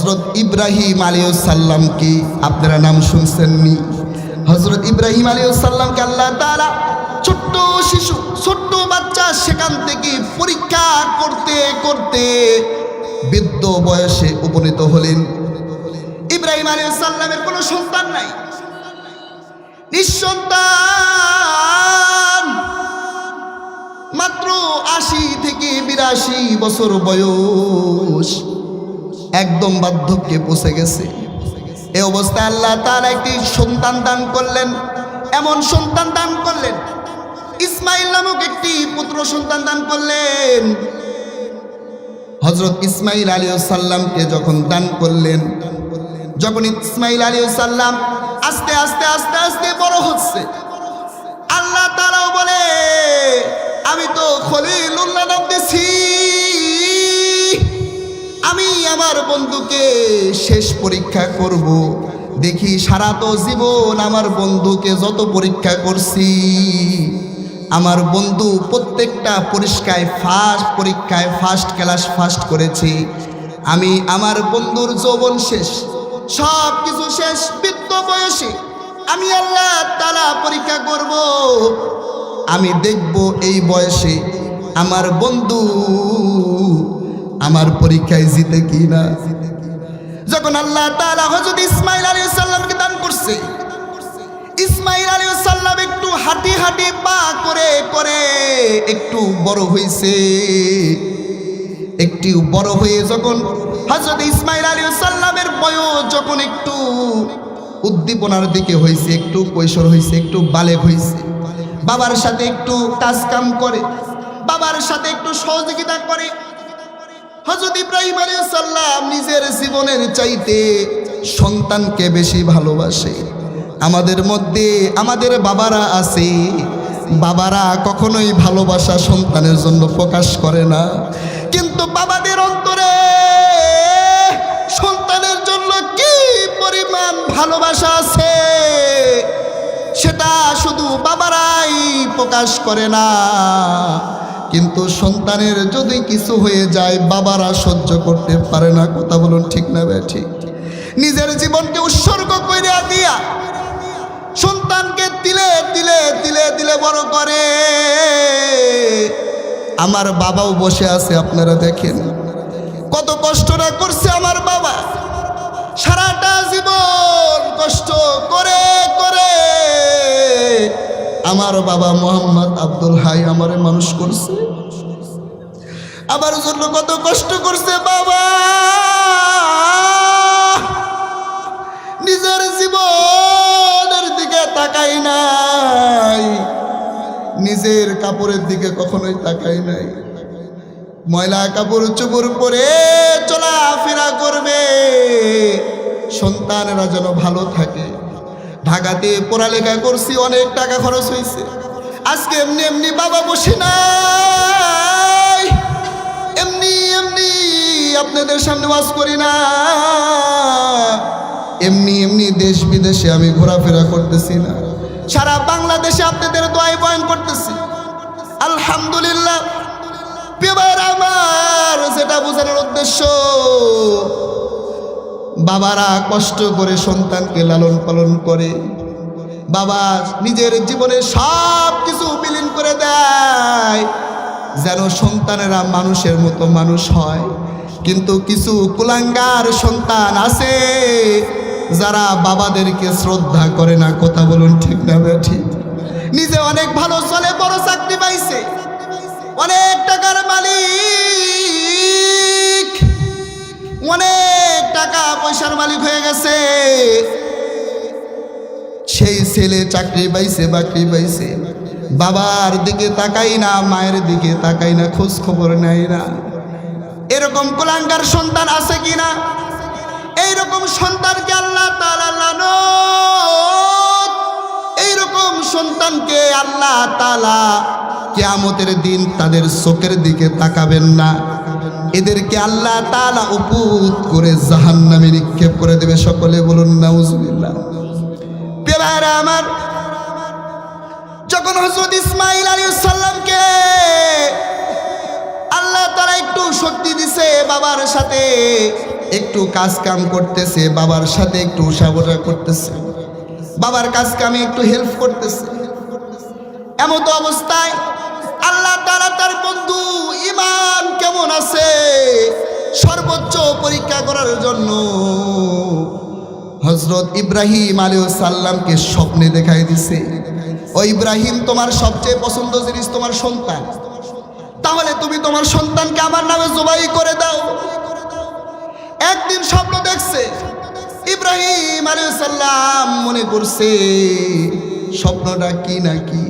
হযরত ইব্রাহিম আলাইহিস সালাম কি আপনারা নাম শুনছেননি? হযরত ইব্রাহিম আলাইহিস সালামকে আল্লাহ তাআলা ছোট্ট শিশু, ছোট্ট বাচ্চা, সেখান থেকে পরীক্ষা করতে করতে বৃদ্ধ বয়সে উপনীত হলেন। ইব্রাহিম আলাইহিস সালামের কোনো সন্তান নাই, নিঃসন্তান, মাত্র ৮০ থেকে ৮২ বছর বয়স, একদম বার্ধক্যে পৌঁছে গেছে। এই অবস্থায় আল্লাহ তাআলা একটি সন্তান দান করলেন। এমন সন্তান দান করলেন, ইসমাইল নামক একটি পুত্র সন্তান দান করলেন। হযরত ইসমাইল আলাইহিস সালামকে যখন দান করলেন, যখন ইসমাইল আলাইহিস সালাম আস্তে আস্তে আস্তে আস্তে বড় হচ্ছে, আল্লাহ তাআলাও বলে আমি তো খলিলুল্লাহ নাম দিয়েছি, আমি আমার বন্ধুকে শেষ পরীক্ষা করব। দেখি সারা তো জীবন আমার বন্ধুকে যত পরীক্ষা করছি, আমার বন্ধু প্রত্যেকটা পরীক্ষায় ফার্স্ট ক্লাস ফার্স্ট করেছে। আমি আমার বন্ধুর যৌবন শেষ, সব কিছু শেষ, বৃদ্ধ বয়সে আমি আল্লাহ তাআলা পরীক্ষা করব। আমি দেখব এই বয়সে আমার বন্ধু আমার পরীক্ষায় জিতে কিনা। যখন আল্লাহ তাআলা হযরত ইসমাইল আলাইহিস সালামকে দান করছে, ইসমাইল আলাইহিস সালাম একটু হাঁটি হাঁটি পা করে করে একটু বড় হয়েছে। একটু বড় হয়ে যখন হযরত ইসমাইল আলাইহিস সালামের বয়স যখন একটু উদ্দীপনার দিকে হয়েছে, একটু কৈশোর হয়েছে, একটু বালেগ হয়েছে, বাবার সাথে একটু কাজ কাম করে, বাবার সাথে একটু সহযোগিতা করে। হযরত ইব্রাহিম আলাইহিস সালাম নিজের জীবনের চাইতে সন্তানকে বেশি ভালোবাসে। আমাদের মধ্যে আমাদের বাবারা আছে, বাবারা কখনোই ভালোবাসা সন্তানের জন্য প্রকাশ করে না, কিন্তু বাবাদের অন্তরে সন্তানের জন্য কি পরিমাণ ভালোবাসা আছে সেটা শুধু বাবারাই প্রকাশ করে না। কিন্তু সন্তানের যদি কিছু হয়ে যায় বাবারা সহ্য করতে পারে না। কথা বলুন ঠিক না বে ঠিক? নিজের জীবনকে উৎসর্গ করে দিয়া সন্তানকে তিলে তিলে তিলে তিলে বড় করে। আমার বাবাও বসে আছে, আপনারা দেখেন কত কষ্টটা করছে আমার বাবা। সারাটা জীবন কষ্ট করে করে আমার বাবা মোহাম্মদ আব্দুল হাই আমারে মানুষ করছে, আমার জন্য কত কষ্ট করছে বাবা। নিজের জীবনের দিকে তাকাই নাই, নিজের কাপড়ের দিকে কখনোই তাকাই নাই। ময়লা কাপড় চোপড় পরে চলাফেরা করবে, সন্তানেরা যেন ভালো থাকে। ঢাকাতে পড়ালেখা করছি, অনেক টাকা খরচ হয়েছে। আজকে এমনি এমনি বাবা বসে নাই, এমনি এমনি আপনাদের সামনে ওয়াজ করি না, এমনি এমনি দেশ বিদেশে আমি ঘোরাফেরা করতেছি না, সারা বাংলাদেশে আপনাদের দোয়ায় বয়ান করতেছি। আলহামদুলিল্লাহ। এবার আমার যেটা বোঝানোর উদ্দেশ্য, বাবারা কষ্ট করে সন্তানকে লালন পালন করে, বাবা নিজের জীবনে সব কিছু বিলীন করে দেয় যেন সন্তানেরা মানুষের মতো মানুষ হয়। কিন্তু কিছু কুলাঙ্গার সন্তান আছে যারা বাবাদেরকে শ্রদ্ধা করে না। কথা বলুন ঠিক না ঠিক? নিজে অনেক ভালো চলে, বড় চাকরি পাইছে, অনেক টাকার মালিক, অনেক টাকা পয়সার মালিক হয়ে গেছে, সেই ছেলে চাকরি পাইছে, বাকরি পাইছে, বাবার দিকে তাকাই না, মায়ের দিকে তাকাই না, খোঁজ খবর নেয় না। এরকম কুলাঙ্গার সন্তান আছে কিনা? এইরকম সন্তানকে আল্লাহ তাআলা লানত, এইরকম সন্তানকে আল্লাহ তাআলা কিয়ামতের দিন তাদের চোখের দিকে তাকাবেন না, এদেরকে আল্লাহ তাআলা উপুত করে জাহান্নামে নিক্ষেপ করে দেবে। সকলে বলুন নাউজুবিল্লাহ। পেয়ারা আমার, যখন হযরত ইসমাঈল আলাইহিস সালামকে আল্লাহ তাআলা একটু শক্তি দিছে বাবার সাথে, একটু কাজ কাম করতেছে, বাবার সাথে একটু উঠাবসা করতেছে, বাবার কাজ কামে একটু হেল্প করতেছে। এমত অবস্থায় আল্লাহ তাআলা তার বন্ধু ঈমান কেমন আছে সর্বোচ্চ পরীক্ষা করার জন্য হযরত ইব্রাহিম আলাইহিস সালামকে স্বপ্নে দেখাই দিছে। ও ইব্রাহিম, তোমার সবচেয়ে পছন্দ জিনিস তোমার সন্তান, তাহলে তুমি তোমার সন্তানকে আমার নামে জবাই করে দাও। একদিন স্বপ্ন দেখছে ইব্রাহিম আলাইহিস সালাম, মনে করছে স্বপ্নটা কি নাকি।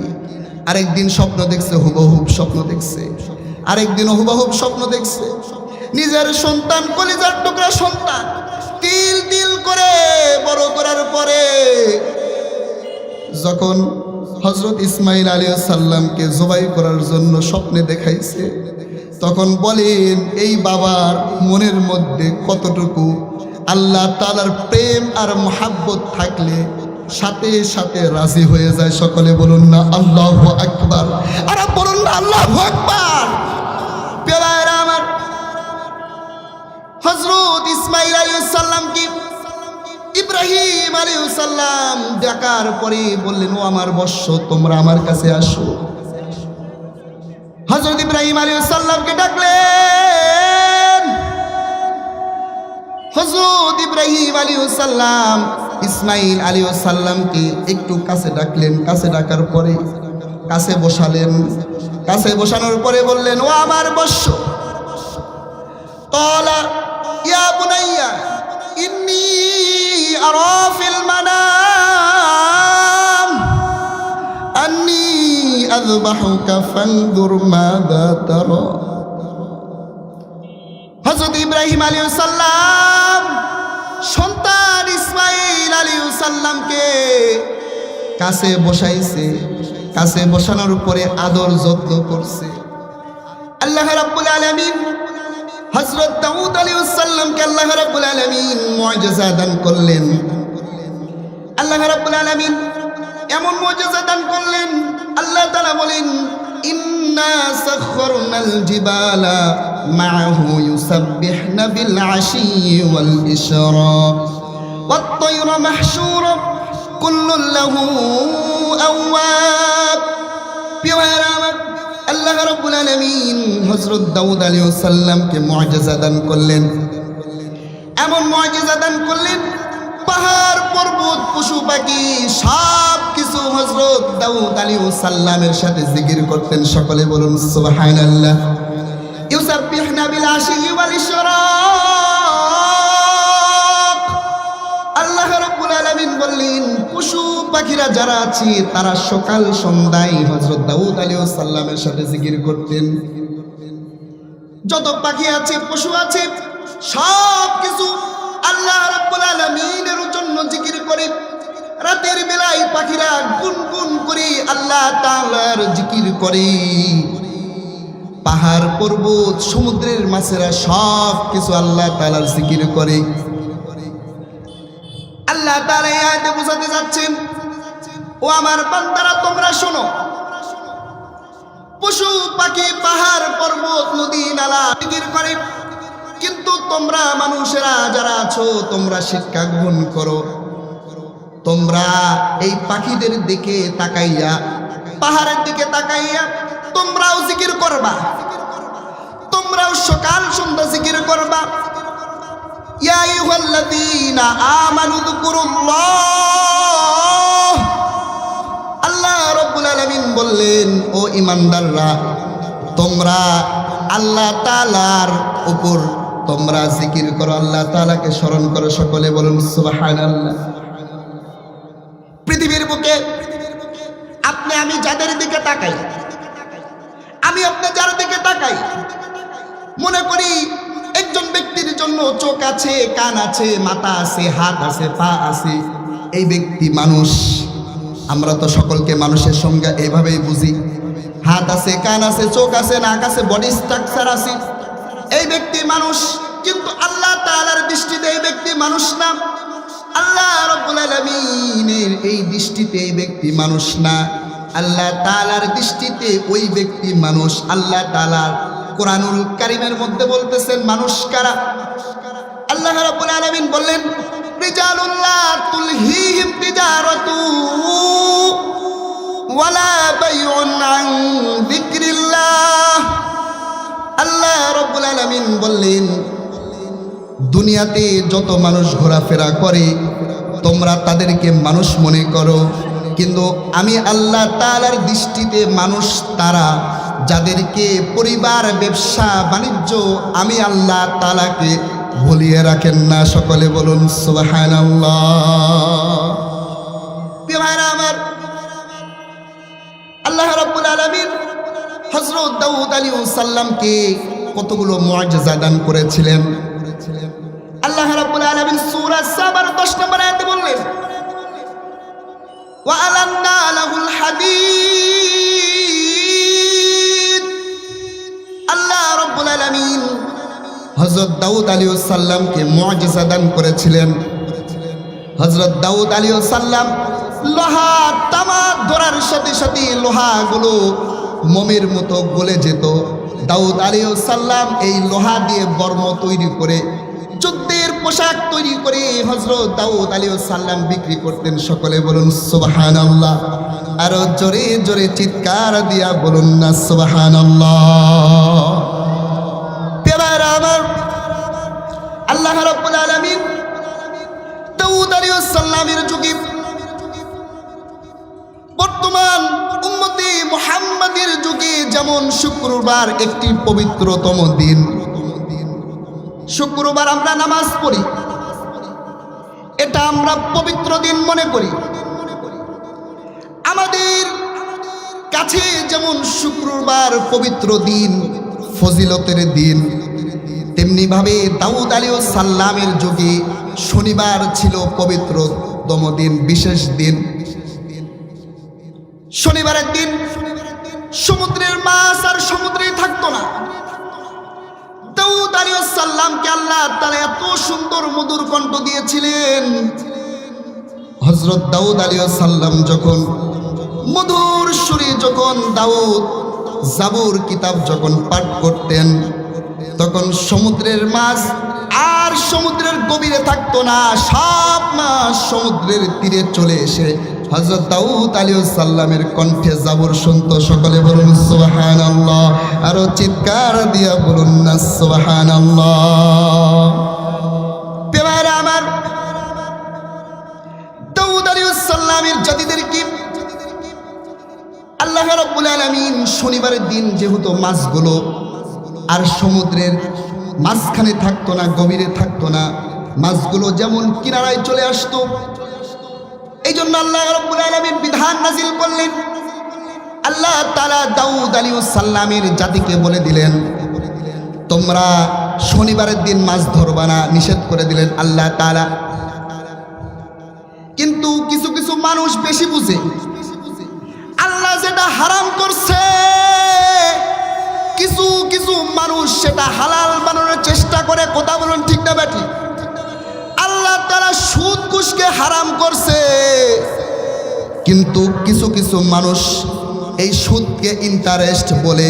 আরেকদিন স্বপ্ন দেখছে, হুবহুব স্বপ্ন দেখছে। আরেকদিন হুবহুব স্বপ্ন দেখছে নিজের সন্তান, কলিজার টুকরা সন্তান তিল তিল করে বড় করার পরে যখন হযরত ইসমাঈল আলাইহিস সালামকে জবাই করার জন্য স্বপ্নে দেখাইছে, তখন বলেন এই বাবার মনের মধ্যে কতটুকু আল্লাহ তাআলার প্রেম আর মহব্বত থাকলে সাথে সাথে রাজি হয়ে যায়। সকলে বলুন না আল্লাহু আকবার, আর বলুন না আল্লাহু আকবার। প্রিয়রা আমার, হযরত ইসমাঈল আলাইহিস সালাম কি ইব্রাহিম আলাইহিস সালাম ডাকার পরে বললেন, ও আমার বৎস, তোমরা আমার কাছে আসো। হযরত ইব্রাহিম আলাইহিস সালামকে ডাকলেন। হযরত ইব্রাহিম আলাইহিস সালাম ইসমাঈল আলাইহিস সালামকে একটু কাছে ডাকলেন। কাছে ডাকার পরে কাছে বসালেন। কাছে বসানোর পরে বললেন, ও আমার বৎস, ক্বালা ইয়া বুনাইয়া ইন্নী আরা ফিল মানাম আন্নী আযবাহুকা ফানজুর মাযা তারা। হযরত ইব্রাহিম আলাইহিস সালাম সন্তান ইসমাঈল আলাইহিস সালামকে কাছে বসাইছে। কাছে বসানোর পরে আদর যত্ন করছে। আল্লাহ রাব্বুল আলামিন হযরত দাউদ আলাইহিস সালামকে আল্লাহ রাব্বুল আলামিন মুজিজা দান করলেন। আল্লাহ রাব্বুল আলামিন এমন মুজিজা দান করলেন, আল্লাহ তাআলা বলেন, ইন্না সাখখারনাল জিবালা মা'হু ইউসাব্বিহনা বিল আশিয়্যি ওয়াল ইশরাক ওয়াত তায়রা মাহশুরা কুল্লুন লাহু আওয়াব। প্রিয়রা আমার, আল্লাহ রাব্বুল আলামিন হযরত দাউদ আলাইহিস সালামকে মুজিজা দান করলেন। এমন মুজিজা দান করলেন, পাহাড় পর্বত পশু পাখি সব কিছু হযরত দাউদ আলাইহিস সালামের সাথে জিকির করতেন। সকলে বলুন সুবহানাল্লাহ। ইউসাব্বিহনা বিল আশিয়্যি ওয়াল ইশরাক। আল্লাহ রাব্বুল আলামিন বললেন, পশু পাখিরা যারা আছে তারা সকাল সন্ধ্যায় হযরত দাউদ আলাইহিস সালামের সাথে জিকির করতেন। যত পাখি আছে, পশু আছে, সব কিছু আল্লাহ রাব্বুল আলামিনের জন্য জিকির করে। রাতের বেলায় পাখিরা গুনগুন করে আল্লাহ তাআলার জিকির করে। পাহাড় পর্বত সমুদ্রের মাছেরা সব কিছু আল্লাহ তাআলার জিকির করে। আল্লাহ তাআলা এই আয়াতে বোঝাতে যাচ্ছেন, ও আমার বান্দারা তোমরা শোনো, পশু পাখি পাহাড় পর্বত নদী নালা জিকির করে, কিন্তু তোমরা মানুষেরা যারা আছো তোমরা শিক্ষা গ্রহণ করো। তোমরা এই পাখিদের দিকে তাকাইয়া, পাহাড়ের দিকে তাকাইয়া তোমরাও জিকির করবা, তোমরাও সকাল সন্ধ্যা জিকির করবা। ইয়া আইয়ুহাল্লাযীনা আমানু যকুরুল্লাহ। আল্লাহ রাব্বুল আলামিন বললেন, ও ঈমানদাররা, তোমরা আল্লাহ তাআলার উপর তোমরা জিকির করো, আল্লাহ তাআলাকে স্মরণ করো। সকলে বলুন সুবহানাল্লাহ। পৃথিবীর বুকে আপনি আমি যাদের দিকে তাকাই, আমি আপনি যার দিকে তাকাই, মনে করি একজন ব্যক্তির জন্য চোখ আছে, কান আছে, মাথা আছে, হাত আছে, পা আছে, এই ব্যক্তি মানুষ। আমরা তো সকলকে মানুষের সংজ্ঞা এইভাবেই বুঝি। হাত আছে, কান আছে, চোখ আছে, নাক আছে, বডি স্ট্রাকচার আছে, এই ব্যক্তি মানুষ। কিন্তু আল্লাহ তাআলার দৃষ্টিতে এই ব্যক্তি মানুষ না। আল্লাহ রাব্বুল আলামিনের এই দৃষ্টিতে এই ব্যক্তি মানুষ না। আল্লাহ তাআলার দৃষ্টিতে ওই ব্যক্তি মানুষ। আল্লাহ তাআলা কোরআনুল কারীমের মধ্যে বলতেছেন মানুষ কারা। আল্লাহ রাব্বুল আলামিন বললেন রিজালুল্লাহ তুলহিহিম তিজারাতু ওয়ালা বাইউন আন যিকরিল্লাহ। আল্লাহ রাব্বুল আলামিন বললেন দুনিয়াতে যত মানুষ ঘোরাফেরা করে তোমরা তাদেরকে মানুষ মনে করো, কিন্তু আমি আল্লাহ তাআলার দৃষ্টিতে মানুষ তারা যাদেরকে পরিবার ব্যবসা বাণিজ্য আমি আল্লাহ তাআলাকে ভুলিয়ে রাখেন না। সকলে বলুন সুবহানাল্লাহ। প্রিয় ভাইরা আমার, আল্লাহ রাব্বুল আলামিন হযরত দাউদ আলাইহিস সালামকে কতগুলো মুআজিজা দান করেছিলেন। আল্লাহ রাব্বুল আলামিন সূরা সাবার 10 নম্বর আয়াতে বললেন ওয়া আলান্না লাহুল হাদীদ। আল্লাহ রাব্বুল আলামিন হযরত দাউদ আলাইহিস সালামকে মুআজিজা দান করেছিলেন। হযরত দাউদ আলাইহিস সালাম লোহা তামা ধরার সাথে সাথে লোহাগুলো মোমের মতো গলে যেত। দাউদ আলাইহিস সালাম এই লোহা দিয়ে বর্ম তৈরি করে যুদ্ধের পোশাক তৈরি করে হযরত দাউদ আলাইহিস সালাম বিক্রি করতেন। সকলে বলুন সুবহানাল্লাহ। আরো জোরে জোরে চিৎকার দিয়া বলুন না সুবহানাল্লাহ। পেয়ারা আমার, আল্লাহ রাব্বুল আলামিন দাউদ আলাইহিস সালামের যুগে বর্তমান উম্মতে মুহাম্মাদের যুগে যেমন শুক্রবার একটি পবিত্রতম দিন, শুক্রবার আমরা নামাজ পড়ি, এটা আমরা পবিত্র দিন মনে করি। আমাদের কাছে যেমন শুক্রবার পবিত্র দিন, ফজিলতের দিন, তেমনি ভাবে দাউদ আলাইহিস সালামের যুগে শনিবার ছিল পবিত্রতম দিন, বিশেষ দিন। শনিবারের দিন সমুদ্রের মাছ আর সমুদ্রে থাকতো না। দাউদ আলাইহিস সালামকে আল্লাহ তাআলা এত সুন্দর মধুর কণ্ঠ দিয়েছিলেন। হযরত দাউদ আলাইহিস সালাম যখন মধুর সুরে যখন দাউদ জাবুর কিতাব যখন পাঠ করতেন, তখন সমুদ্রের মাছ আর সমুদ্রের গভীরে থাকতো না, সব মাছ সমুদ্রের তীরে চলে এসে হযরত দাউদ আলাইহিস সালামের কণ্ঠে জাবুর শুনতো। সকলে বলুন সুবহানাল্লাহ। আরো চিৎকার দিয়া বলুন না সুবহানাল্লাহ। পেয়ারা আমার, দাউদ আলাইহিস সালামের জাতিদেরকে আল্লাহ রাব্বুল আলামিন শনিবারের দিন যেহেতু মাছগুলো আর সমুদ্রের মাঝখানে থাকতো না, গভীরে থাকতো না, মাছগুলো যেমন কিনারায় চলে আসতো, এই জন্য আল্লাহ রাব্বুল আলামিন বিধান নাজিল করলেন। আল্লাহ তাআলা দাউদ আলাইহিস সালামের জাতিকে বলে দিলেন তোমরা শনিবারের দিন মাছ ধরবা না, নিষেধ করে দিলেন আল্লাহ তাআলা। কিন্তু কিছু কিছু মানুষ বেশি বুঝে, আল্লাহ যেটা হারাম করছে কিছু কিছু মানুষ সেটা হালাল বানানোর চেষ্টা করে। কথা বলুন ঠিক না বেঠিক? আল্লাহ তাআলা সুদ ঘুষকে হারাম করছে, কিন্তু কিছু কিছু মানুষ এই সুদকে ইন্টারেস্ট বলে,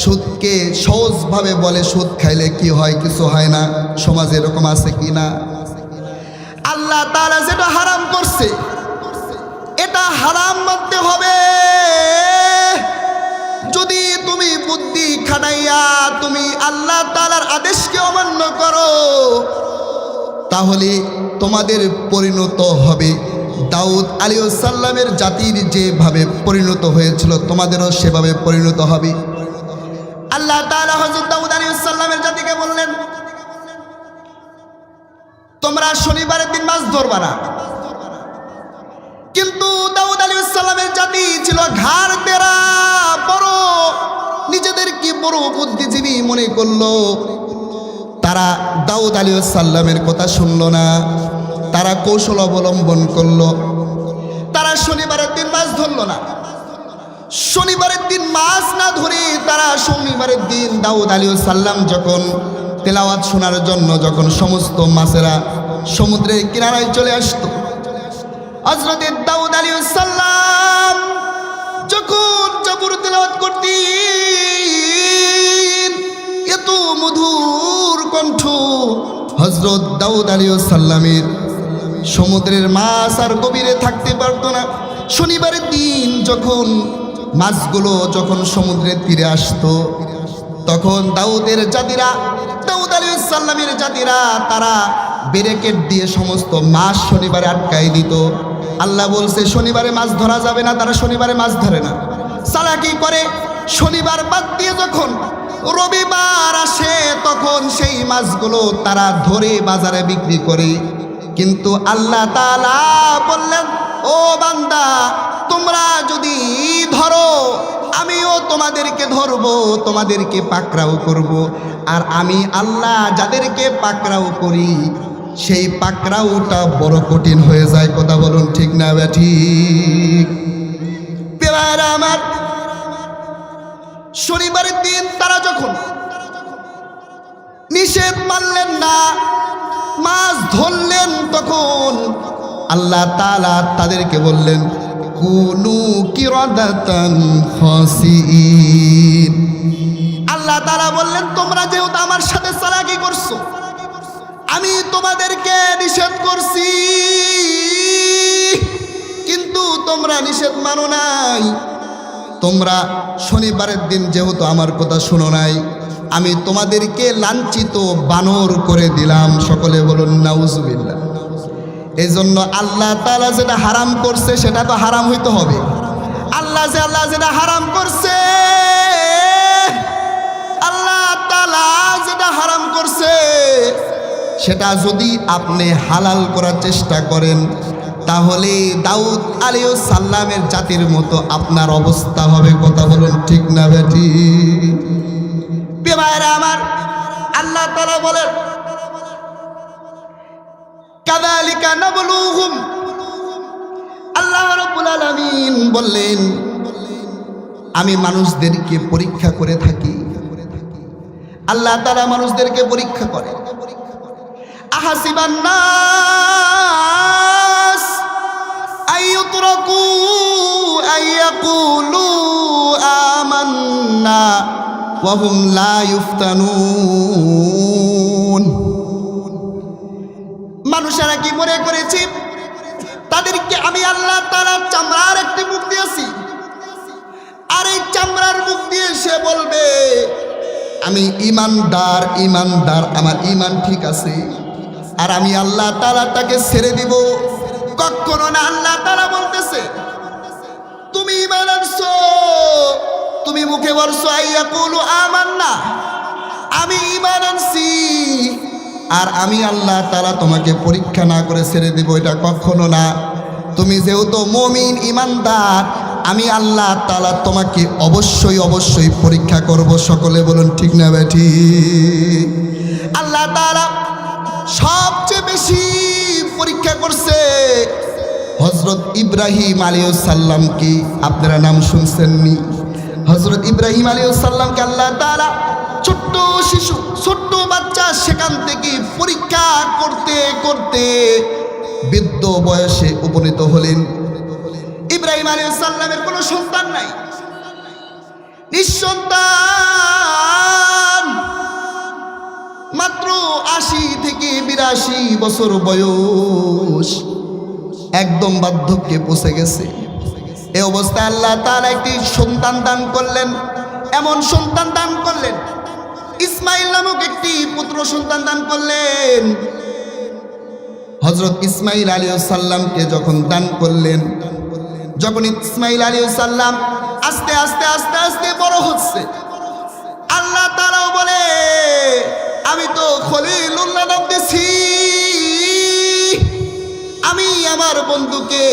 সুদকে সহজভাবে বলে সুদ খাইলে কি হয়, কিছু হয় না। সমাজে এরকম আছে কি না? আল্লাহ তাআলা যেটা হারাম করছে এটা হারাম মানতে হবে। যদি তুমি বুদ্ধি খাটাইয়া তুমি আল্লাহ তাআলার আদেশকে অমান্য করো, তাহলে তোমাদের পরিণত হবে দাউদ আলাইহিস সালামের জাতির যেভাবে পরিণত হয়েছিল তোমাদেরও সেভাবে পরিণত হবে। আল্লাহ তাআলা হযরত দাউদ আলাইহিস সালামের জাতিকে বললেন তোমরা শনিবারের দিন মাছ ধরবা না। কিন্তু দাউদ আলাইহিস সালামের জাতি ছিল ঘাড় তেরা, বড় নিজেদেরকে বড় বুদ্ধিজীবী মনে করলো। তারা দাউদ আলাইহিস সালামের কথা শুনলো না, তারা কৌশল অবলম্বন করলো। তারা শনিবারের দিন মাছ ধরলো না। শনিবারের দিন মাছ না ধরে তারা শনিবারের দিন দাউদ আলাইহিস সালাম যখন তেলাওয়াত শোনার জন্য যখন সমস্ত মাছেরা সমুদ্রের কিনারায় চলে আসতো, হযরত দাউদ আলাইহিস সালাম যখন জাবুর তেলাওয়াত করতেন, এত মধুর কণ্ঠ হযরত দাউদ আলাইহিস সালামের সমুদ্রের মাছ আর গভীরে থাকতে পারতো না। শনিবারের দিন যখন মাছগুলো যখন সমুদ্রের তীরে আসতো, তখন দাউদ আলাইহিস সালামের জাতিরা তারা ব্যারিকেড দিয়ে সমস্ত মাছ শনিবারে আটকাই দিত। আল্লাহ বলছে শনিবারে মাছ ধরা যাবে না, তারা শনিবারে মাছ ধরে না। চালাকি করে শনিবার বাদ দিয়ে যখন রবিবার আসে তখন সেই মাছগুলো তারা ধরে বাজারে বিক্রি করে। কিন্তু আল্লাহ তাআলা বললেন, ও বান্দা, তোমরা যদি ধরো আমিও তোমাদেরকে ধরবো, তোমাদেরকে পাকড়াও করব। আর আমি আল্লাহ যাদেরকে পাকড়াও করি সেই পাকড়াওটা বড় কঠিন হয়ে যায়। কথা বলুন ঠিক না ঠিক? পেয়ারা আমার, শনিবারের দিন তারা যখন নিষেধ মানলেন না, মাছ ধরলেন, তখন আল্লাহ তাআলা তাদেরকে বললেন কুনু কিরাদাতান খাসিইন। আল্লাহ তাআলা বললেন তোমরা যেহেতু আমার সাথে চালাকি করছো, আমি তোমাদেরকে নিষেধ করছি, কিন্তু তোমরা নিষেধ মানো নাই। তোমরা শনিবারের দিন যেহেতু আমার কথা শোনো নাই, আমি তোমাদেরকে লাঞ্ছিত বানর করে দিলাম। সকলে বলুন নাউজুবিল্লাহ। এই জন্য আল্লাহ তাআলা যেটা হারাম করছে সেটা তো হারাম হইতে হবে। আল্লাহ যেটা হারাম করছে, আল্লাহ তাআলা যেটা হারাম করছে সেটা যদি আপনি হালাল করার চেষ্টা করেন, তাহলে দাউদ আলাইহিস সালামের জাতির মতো আপনার অবস্থা হবে। কথা বলুন ঠিক না বেটি? ভাইরা আমার, আল্লাহ তাআলা বলেন কাযালিকা নাবলুহুম। আল্লাহ রাব্বুল আলামিন বললেন আমি মানুষদেরকে পরীক্ষা করে থাকি। আল্লাহ তাআলা মানুষদেরকে পরীক্ষা করে। আহাসিবান নাস আইয়ুতরাকু আইয়াকুলু আমান্না ওয়া হুম লা ইফতানুন। মানুষেরা কি মনে করেছে তাদেরকে আমি আল্লাহ তাআলা চামড়ার একটি মুখ দিয়েছি, আর এই চামড়ার মুখ দিয়ে সে বলবে আমি ইমানদার, আমার ইমান ঠিক আছে, আর আমি আল্লাহ তাআলা তাকে ছেড়ে দিব। কখনো না। আল্লাহ তাআলা বলতেছে তুমি ঈমান আনছো, তুমি মুখে বলছো আইয়াকুলু আমান্না, আমি ঈমান আনছি, আর আমি আল্লাহ তাআলা তোমাকে পরীক্ষা না করে ছেড়ে দিব, এটা কখনো না। তুমি যেহেতু মুমিন ঈমানদার, আমি আল্লাহ তাআলা তোমাকে অবশ্যই পরীক্ষা করব। সকলে বলুন ঠিক না বেঠি? আল্লাহ তাআলা সবচেয়ে বেশি পরীক্ষা করছে হযরত ইব্রাহিম আলাইহিস সালামকে। আপনারা নাম শুনছেননি? হযরত ইব্রাহিম আলাইহিস সালামকে আল্লাহ তাআলা ছোট্ট শিশু, ছোট্ট বাচ্চা, সেখান থেকে পরীক্ষা করতে করতে বৃদ্ধ বয়সে উপনীত হলেন। ইব্রাহিম আলাইহিস সালামের কোনো সন্তান নাই, নিঃসন্তান, মাত্র ৮০ থেকে ৮২ বছর বয়স, একদম বার্ধক্যে পৌঁছে গেছে। এই অবস্থায় আল্লাহ তাআলা একটি সন্তান দান করলেন। এমন সন্তান দান করলেন, ইসমাইল নামক একটি পুত্র সন্তান দান করলেন। হযরত ইসমাইল আলাইহিস সালামকে যখন দান করলেন, যখন ইসমাইল আলাইহিস সালাম আস্তে আস্তে আস্তে আস্তে বড় হচ্ছে, আল্লাহ তাআলাও বলে আমি তো খলিলুল্লাহ নাম দিছি, আমি আমার বন্ধুকে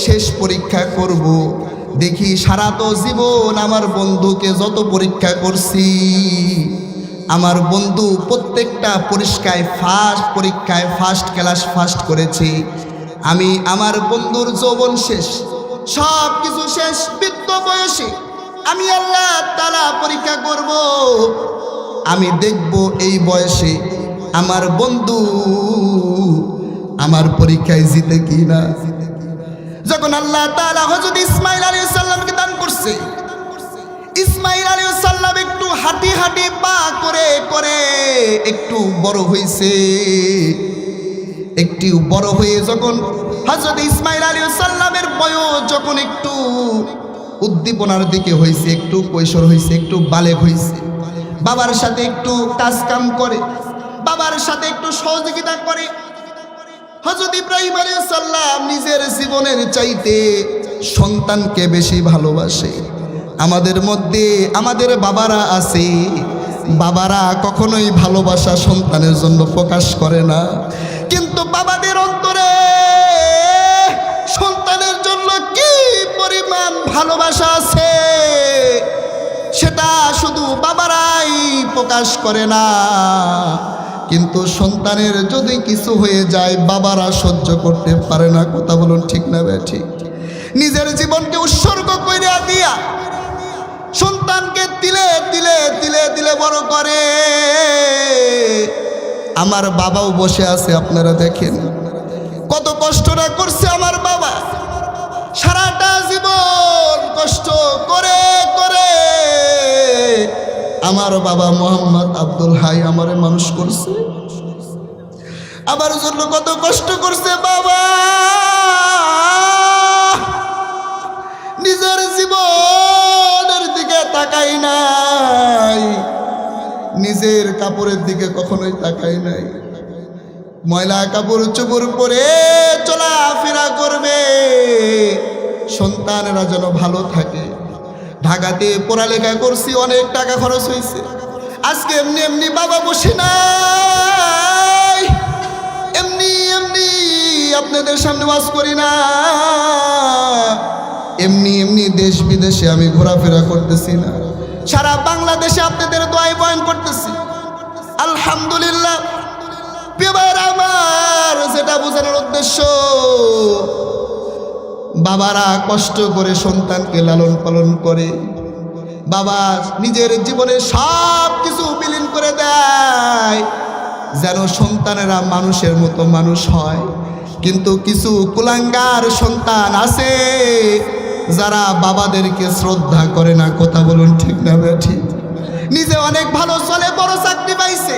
শেষ পরীক্ষা করব। দেখি সারা তো জীবন আমার বন্ধুকে যত পরীক্ষা করছি, আমার বন্ধু প্রত্যেকটা পরীক্ষায় ফার্স্ট ক্লাস ফার্স্ট করেছে। আমি আমার বন্ধুর যৌবন শেষ, সব কিছু শেষ, বৃদ্ধ বয়সে আমি আল্লাহ তাআলা পরীক্ষা করব। আমি দেখব এই বয়সে আমার বন্ধু আমার পরীক্ষায় জিতে কি না। যখন আল্লাহ তাআলা হযরত ইসমাইল আলাইহিস সালামকে দান করছে, ইসমাইল আলাইহিস সালাম একটু হাঁটি হাঁটি পা করে করে একটু বড় হয়েছে। একটু বড় হয়ে যখন হযরত ইসমাঈল আলাইহিস সালামের বয়স যখন একটু উদ্দীপনার দিকে হয়েছে, একটু কৈশোর হয়েছে, একটু বালেগ হয়েছে, বাবার সাথে একটু কাজ কাম করে, বাবার সাথে একটু সহযোগিতা করে। হযরত ইব্রাহিম আলাইহিস সালাম নিজের জীবনের চাইতে সন্তানকে বেশি ভালোবাসে। আমাদের মধ্যে আমাদের বাবারা আছে, বাবারা কখনোই ভালোবাসা সন্তানের জন্য প্রকাশ করে না, কিন্তু বাবাদের অন্তরে সন্তানের জন্য কি পরিমাণ ভালোবাসা আছে সেটা শুধু বাবারাই প্রকাশ করে না। কিন্তু সন্তানের যদি কিছু হয়ে যায় বাবারা সহ্য করতে পারে না। কথা বলুন ঠিক না বে ঠিক? নিজের জীবনকে উৎসর্গ করে দিয়া সন্তানকে তিলে তিলে তিলে তিলে বড় করে। আমার বাবাও বসে আছে, আপনারা দেখেন কত কষ্টটা করছে আমার বাবা। সারাটা জীবন কষ্ট করে করে আমার বাবা মোহাম্মদ আব্দুল হাই আমারে মানুষ করছে। আমার জন্য কত কষ্ট করছে বাবা। নিজের জীবনের দিকে তাকাই নাই, নিজের কাপড়ের দিকে কখনোই তাকাই নাই। ময়লা কাপড় চোপড় পরে চলাফেরা করবে, সন্তানেরা যেন ভালো থাকে। ঢাকাতে পড়ালেখা করছি, অনেক টাকা খরচ হয়েছে। আজকে এমনি এমনি বাবা বসে নাই, এমনি এমনি আপনাদের সামনে ওয়াজ করি না, এমনি এমনি দেশ বিদেশে আমি ঘোরাফেরা করতেছি না, সারা বাংলাদেশে আপনাদের দোয়ায় বয়ান করতেছি। আলহামদুলিল্লাহ। এবার আমার যেটা বোঝানোর উদ্দেশ্য, বাবারা কষ্ট করে সন্তানকে লালন পালন করে, বাবা নিজের জীবনে সব কিছু বিলীন করে দেয় যেন সন্তানেরা মানুষের মতো মানুষ হয়। কিন্তু কিছু কুলাঙ্গার সন্তান আছে যারা বাবাদেরকে শ্রদ্ধা করে না। কথা বলুন ঠিক না ঠিক? নিজে অনেক ভালো চলে, বড় চাকরি পাইছে,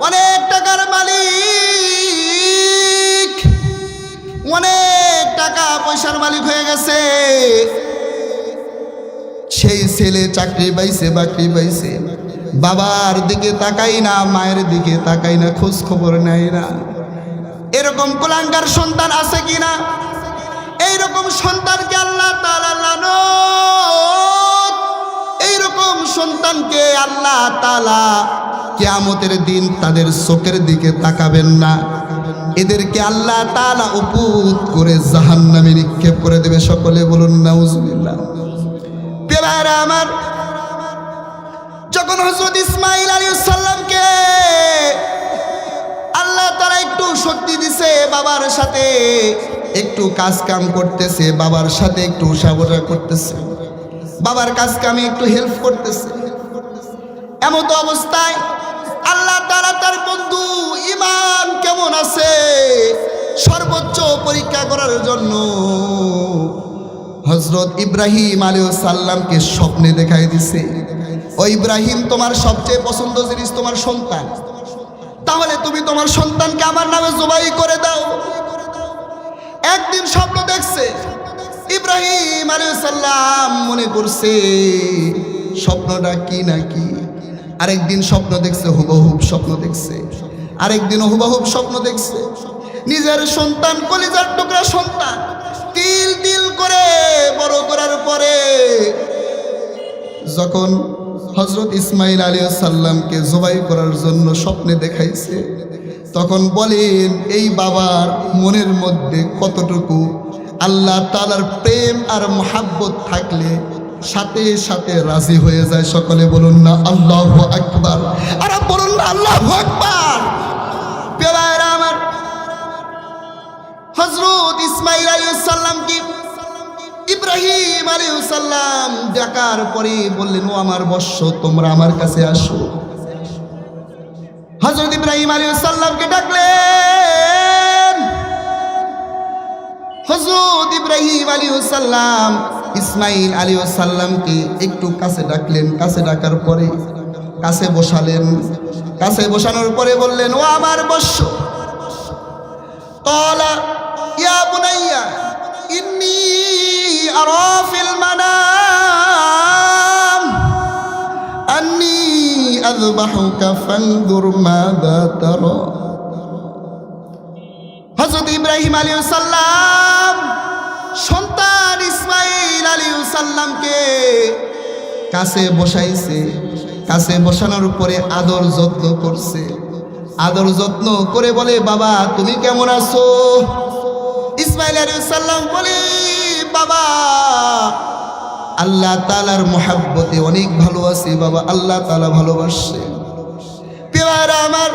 অনেক টাকার মালিক, অনেক টাকা পয়সার মালিক হয়ে গেছে। সেই ছেলে চাকরি পাইছে, বাকরি পাইছে, বাবার দিকে তাকাই না, মায়ের দিকে তাকাই না, খোঁজ খবর নেয় না। এরকম কুলাঙ্গার সন্তান আছে কিনা? এইরকম সন্তানকে আল্লাহ তাআলা লানত, এইরকম সন্তানকে আল্লাহ তাআলা কিয়ামতের দিন তাদের চোখের দিকে তাকাবেন না, এদেরকে আল্লাহ তাআলা উপুত করে জাহান্নামে নিক্ষেপ করে দেবে। সকলে বলুন নাউজুবিল্লাহ। প্রিয়রা আমার, যখন হযরত ইসমাঈল আলাইহিস সালামকে আল্লাহ তাআলা একটু শক্তি দিছে, বাবার সাথে একটু কাজ কাম করতেছে, বাবার সাথে একটু উঠাবসা করতেছে, বাবার কাজ কামে একটু হেল্প করতেছে, এমত অবস্থায় আল্লাহ তাআলা তার বন্ধু ঈমান কেমন আছে সর্বোচ্চ পরীক্ষা করার জন্য হযরত ইব্রাহিম আলাইহিস সালামকে স্বপ্নে দেখাই দিছে। ও ইব্রাহিম, তোমার সবচেয়ে পছন্দ জিনিস তোমার সন্তান, তাহলে তুমি তোমার সন্তানকে আমার নামে জবাই করে দাও। একদিন স্বপ্ন দেখছে ইব্রাহিম আলাইহিস সালাম, মনে করছে স্বপ্নটা কি নাকি। আরেকদিন স্বপ্ন দেখছে, হুবহুব স্বপ্ন দেখছে, আরেকদিন হুবহুব স্বপ্ন দেখছে। নিজের সন্তান, কলিজার টুকরা সন্তান, তিল তিল করে বড় করার পরে যখন হযরত ইসমাঈল আলাইহিস সালামকে জবাই করার জন্য স্বপ্নে দেখাইছে, তখন বলেন এই বাবার মনের মধ্যে কতটুকু আল্লাহ তাআলার প্রেম আর মুহাব্বত থাকলে সাথে সাথে রাজি হয়ে যায়। সকলে বলুন না আল্লাহু আকবার, আর বলুন না আল্লাহু আকবার। প্রিয়রা আমার, হযরত ইসমাঈল আলাইহিস সালাম কি ইব্রাহিম আলাইহিস সালাম ডাকার পরে বললেন, ও আমার বৎস, তোমরা আমার কাছে আসো। হযরত ইব্রাহিম আলাইহিস সালামকে ডাকলেন। হযরত ইব্রাহিম আলাইহিস সালাম ইসমাইল আলাইহিস সালামকে একটু কাছে ডাকলেন। কাছে ডাকার পরে কাছে বসালেন। কাছে বসানোর পরে বললেন, ও আমার বৎস, ক্বালা ইয়া বুনাইয়া ইন্নী আরা ফিল মানাম আন্নী আযবাহুকা ফানজুর মাযা তারা। হযরত ইব্রাহিম আলাইহিস সালাম সন্তান ইসমাইল আলাইহিস সালামকে কাছে বসাইছে। কাছে বসানোর পরে আদর যত্ন করছে। আদর যত্ন করে বলে, বাবা তুমি কেমন আছো? ইসমাইল আলাইহিস সালাম বলে, বাবা আল্লাহ তাআলার মহব্বতে অনেক ভালো আছি বাবা, আল্লাহ তাআলা ভালোবাসে। পেয়ারা আমার,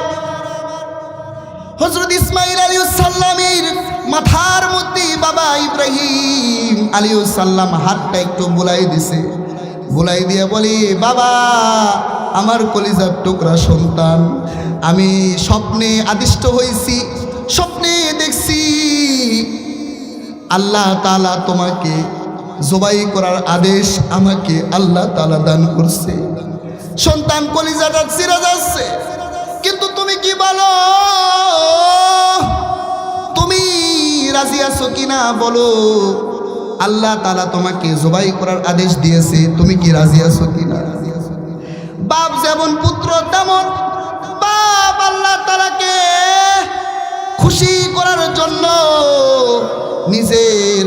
হযরত ইসমাইল আলাইহিস সালামের মাথার মধ্যে বাবা ইব্রাহিম আলাইহিস সালাম হাতটা একটু বুলাই দিছে। বুলাই দিয়ে বলি, বাবা আমার কলিজার টুকরা সন্তান, আমি স্বপ্নে আদিষ্ট হয়েছি। স্বপ্নে দেখছি আল্লাহ তাআলা তোমাকে জবাই করার আদেশ আমাকে আল্লাহ তাআলা দান করছে। সন্তান কলিজাটা ছিঁড়ে যাচ্ছে, কিন্তু তুমি কি বলো? তুমি রাজি আছো কিনা বলো? আল্লাহ তাআলা তোমাকে জবাই করার আদেশ দিয়েছে, তুমি কি রাজি আছো কিনা? বাপ যেমন পুত্র তেমন। বাপ আল্লাহ তাআলাকে খুশি করার জন্য নিজের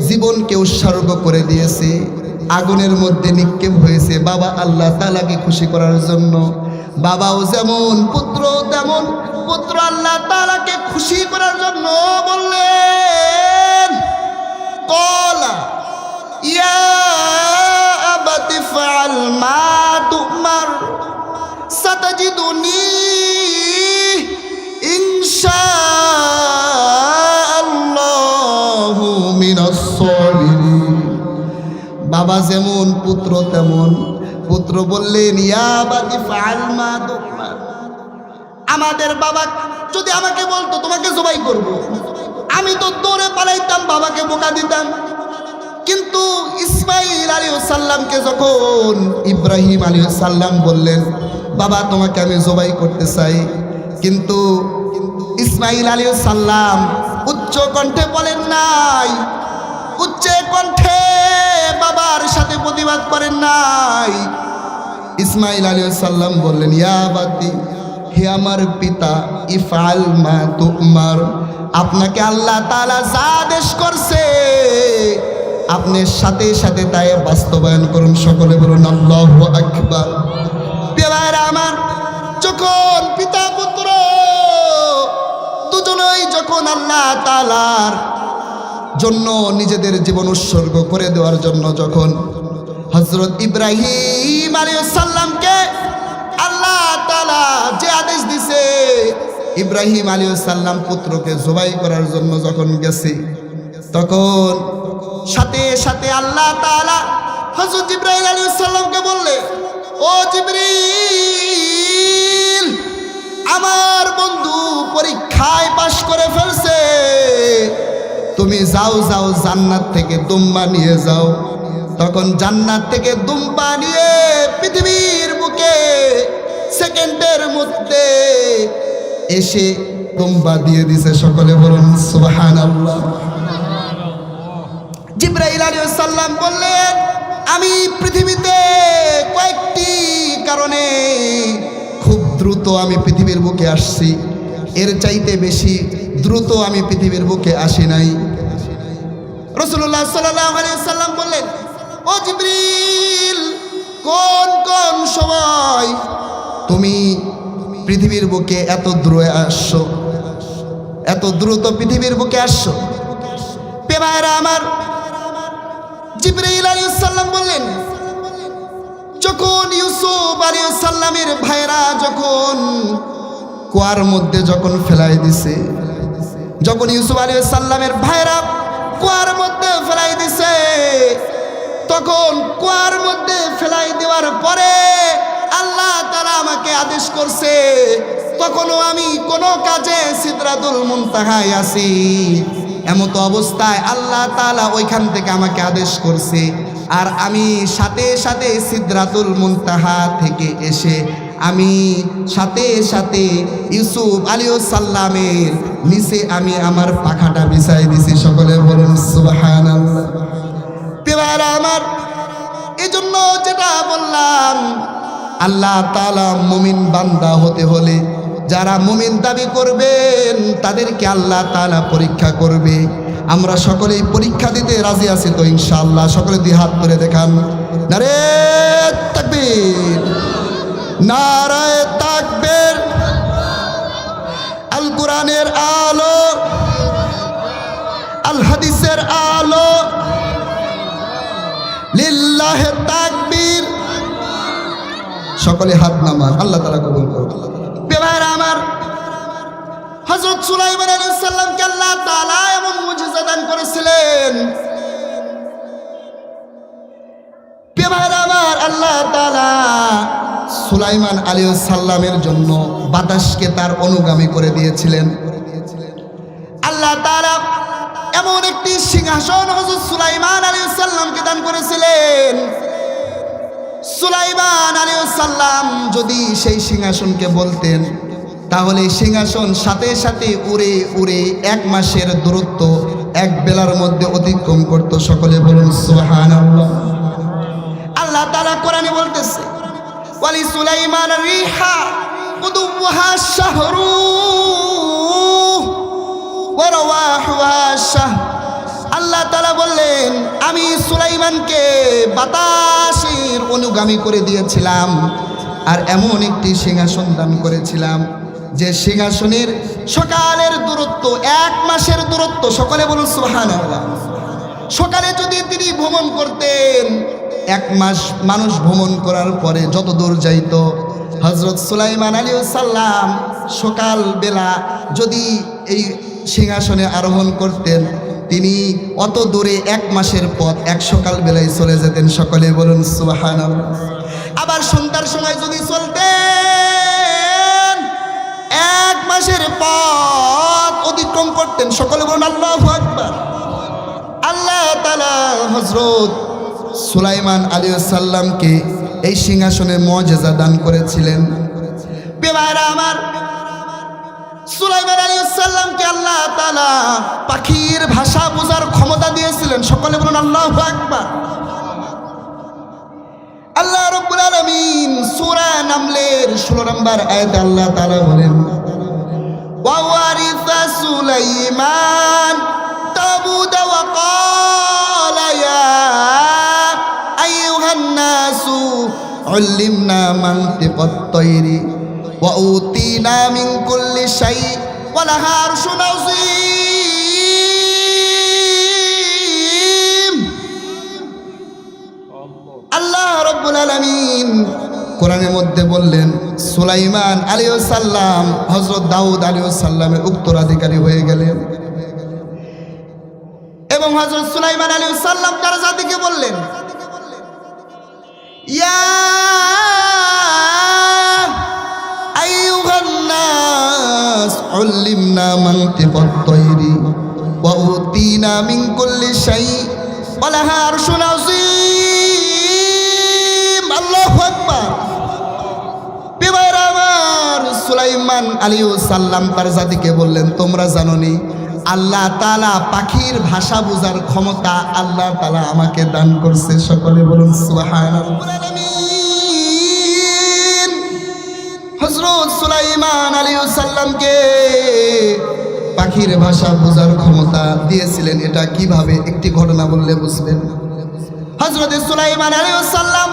জীবনকে উৎসর্গ করে দিয়েছে, আগুনের মধ্যে নিক্ষেপ হয়েছে বাবা আল্লাহ তাআলাকে খুশি করার জন্য। বাবাও যেমন পুত্র তেমন। পুত্র আল্লাহ তাআলাকে খুশি করার জন্য বললেন, ক্বালা ইয়া আবাতি ফাআল মা তুমার সাতাজিদুনি ইনশাআল্লাহু মিনাস সাবিরিন। বাবা যেমন পুত্র তেমন। পুত্র বললেন, ইয়া আবাতি ফাআল মা তুমার। আমাদের বাবা যদি আমাকে বলতো তোমাকে জবাই করব, আমি তো দৌড়ে পালাইতাম, বাবাকে বোকা দিতাম। কিন্তু ইসমাইল আলাইহিস সালামকে যখন ইব্রাহিম আলাইহিস সালাম বললেন, বাবা তোমাকে আমি জবাই করতে চাই, কিন্তু ইসমাইল আলাইহিস সালাম উচ্চ কণ্ঠে বলেন নাই, উচ্চ কণ্ঠে বাবার সাথে প্রতিবাদ করেন নাই। ইসমাইল আলাইহিস সালাম বললেন, ইয়া আবাতি, হে আমার পিতা, ইফআল মা তুমার। আপনাকে আল্লাহ তাআলা যা আদেশ করছে আপনি সাথে সাথে তাই বাস্তবায়ন করুন। সকলে বলুন আল্লাহু আকবার। পেয়ারা আমার, যখন পিতা পুত্র দুজনেই যখন আল্লাহ তাআলার জন্য নিজেদের জীবন উৎসর্গ করে দেওয়ার জন্য যখন হযরত ইব্রাহিম আলাইহিস সালামকে আল্লাহ তাআলা যে আদেশ দিছে, ইব্রাহিম আলাইহিস সালাম পুত্রকে জবাই করার জন্য যখন গেছে, তখন সাথে সাথে আল্লাহ তাআলা হযরত জিবরাইল আলাইহিস সালামকে বললে, ও জিবরিল, আমার বন্ধু পরীক্ষায় পাশ করে ফেলছে, তুমি যাও যাও জান্নাত থেকে দুম্বা নিয়ে যাও। তখন জান্নাত থেকে দুম্বা নিয়ে পৃথিবীর বুকে সেকেন্ডের মধ্যে এসে দুম্বা দিয়ে দিছে। সকলে বলুন সুবহানাল্লাহ। জিবরাইল আলাইহিস সালাম বললেন, আমি পৃথিবীতে কয়েকটি কারণে খুব দ্রুত আমি পৃথিবীর বুকে আসছি, এর চাইতে বেশি দ্রুত আমি পৃথিবীর বুকে আসি নাই। রাসূলুল্লাহ সাল্লাল্লাহু আলাইহি ওয়াসাল্লাম বললেন, ও জিবরিল, কোন কোন সময় তুমি পৃথিবীর বুকে এত দ্রুত আসছো, এত দ্রুত পৃথিবীর বুকে আসছো? পেমায়েরা আমার, জিবরাইল আলাইহিস সালাম বললেন, যখন ইউসুফ আলাইহিস সালামের ভাইরা যখন কুয়ার মধ্যে যখন ফেলাই দিছে, যখন ইউসুফ আলাইহিস সালামের ভাইরা কুয়ার মধ্যে ফেলাই দিছে, তখন কুয়ার মধ্যে ফেলাই দেওয়ার পরে আল্লাহ তাআলা আমাকে আদেশ করছে, তখনও আমি কোনো কাজে সিদরাতুল মুনতাহায় আছি। এমতো অবস্থায় আল্লাহ তাআলা ওইখান থেকে আমাকে আদেশ করছে, আর আমি সাথে সাথে সিদরাতুল মুনতাহা থেকে এসে আমি সাথে সাথে ইউসুফ আলাইহিস সালামের নিচে আমি আমার পাখাটা বিছাই দিছি। সকলে বলুন সুবহানাল্লাহ। পেয়ারা আমার, এজন্য যেটা বললাম, আল্লাহ তাআলা মুমিন বান্দা হতে হলে যারা মুমিন দাবি করবেন তাদেরকে আল্লাহ তাআলা পরীক্ষা করবে। আমরা সকলেই পরীক্ষা দিতে রাজি আছি তো ইনশাআল্লাহ? সকলে দুই হাত তুলে দেখান। নারে তাকবীর, নারায়ে তাকবীর। আল কোরআনের আলো, আল হাদিসের আলো, লিল্লাহে তাকবীর। সকলে হাত নামান, আল্লাহ তাআলা কবুল করুন। বেবার আমার, হযরত সুলাইমান আলাইহিস সালামকে আল্লাহ তাআলা এমন মুজিজা দান করেছিলেন। বেবার আমার, আল্লাহ তাআলা সুলাইমান আলাইহিস সালামের জন্য বাতাসকে তার অনুগামী করে দিয়েছিলেন। আল্লাহ তাআলা এমন একটি সিংহাসন হযরত সুলাইমান আলাইহিস সালামকে দান করেছিলেন। সুলাইমান আলাইহিস সালাম যদি সেই সিংহাসনকে বলতেন, তাহলে সিংহাসন সাথে সাথে উড়ে উড়ে 1 মাসের দূরত্ব 1 বেলার মধ্যে অতিক্রম করত। সকলে বলুন সুবহানাল্লাহ। আল্লাহ তাআলা কোরআনে বলতেছে, ওয়ালি সুলাইমান রিহা কুদুহা শাহরু ওয়া রাওয়াহুহা শাহর। আল্লাহ তাআলা বললেন, আমি সুলাইমানকে বাতাসের অনুগামী করে দিয়েছিলাম, আর এমন একটি সিংহাসন দান করেছিলাম যে সিংহাসনের সকালের দূরত্ব 1 মাসের দূরত্ব। সকলে বলুন সুবহানাল্লাহ। সকালে যদি তিনি ভ্রমণ করতেন, 1 মাস মানুষ ভ্রমণ করার পরে যত দূর যাইত, হযরত সুলাইমান আলাইহিস সালাম সকালবেলা যদি এই সিংহাসনে আরোহণ করতেন, তিনি অত দূরে 1 মাসের পথ 1 সকাল বেলায় চলে যেতেন। সকলে বলুন সুবহানাল্লাহ। আবার সন্ধ্যার সময় যদি চলতেন, 1 মাসের পথ অতিক্রম করতেন। সকলে বলুন আল্লাহু আকবার। আল্লাহ তাআলা হযরত সুলাইমান আলাইহিস সালামকে এই সিংহাসনের মুজিজা দান করেছিলেন। বেবারা আমার, সুলাইমান আলাইহিস সালামকে আল্লাহ তাআলা পাখির ভাষা বোঝার ক্ষমতা দিয়েছিলেন। সকলে বলুন আল্লাহু আকবার। আল্লাহ রাব্বুল আলামিন সূরা নামলের 16 নম্বর আয়াতে আল্লাহ তাআলা বলেন, ওয়া ওয়ারিসা সুলাইমান তাবুদ ওয়া ক্বালা ইয়া আইয়ুহান নাসু উল্লিমনা মানতিকাত তায়রি ওয়া উতিনা মিন কুল্লি শাই ওয়া লাহা আরশুন আযীম। আল্লাহ রাব্বুল আলামিন কোরআনের মধ্যে বললেন, সুলাইমান আলাইহিস সালাম হযরত দাউদ আলাইহিস সালামের উত্তরাধিকারী হয়ে গেলেন। এবং হযরত সুলাইমান আলাইহিস সালাম তার জাতিকে বললেন, ইয়া আইয়ুহান নাস উল্লিমনা মানতিকাত তায়রি ওয়া উতিনা মিন কুল্লি শাই ওয়া লাহা আরশুন আযীম। আল্লাহু আকবার। আমার সুলাইমান আলাইহিস সালাম তার জাতিকে বললেন, তোমরা জানোনি আল্লাহ তাআলা পাখির ভাষা বোঝার ক্ষমতা আল্লাহ তাআলা আমাকে দান করছে। সকলে বলুন সুবহানাল্লাহ। হযরত সুলাইমান আলাইহিস সালামকে পাখির ভাষা বোঝার ক্ষমতা দিয়েছিলেন। এটা কিভাবে, একটি ঘটনা বললে বুঝবেন। হযরত সুলাইমান আলাইহিস সালাম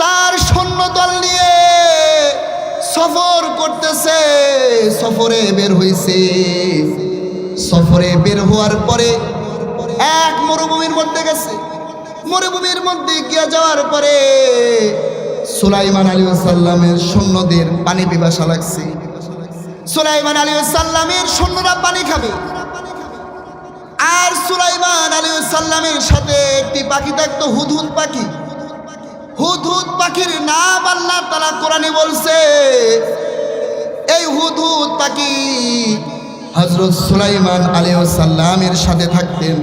তার সৈন্যদল নিয়ে সফর করতেছে, সফরে বের হইছে। সফরে বের হওয়ার পরে এক মরুভূমির মধ্যে গেছে। মরুভূমির মধ্যে গিয়ে যাওয়ার পরে সুলাইমান আলাইহিস সালামের সৈন্যদের পানি পিপাসা লাগছে। সুলাইমান আলাইহিস সালামের সৈন্যরা পানি খাবে, আর সুলাইমান আলাইহিস সালামের সাথে একটি পাখি থাকতো, হুদহুদ পাখি। হুদহুদ পাখির নাম আল্লাহ তাআলা কোরআনে বলছে। এই হুদহুদ পাখি হযরত সুলাইমান আলাইহিস সালামের সাথে থাকতেন।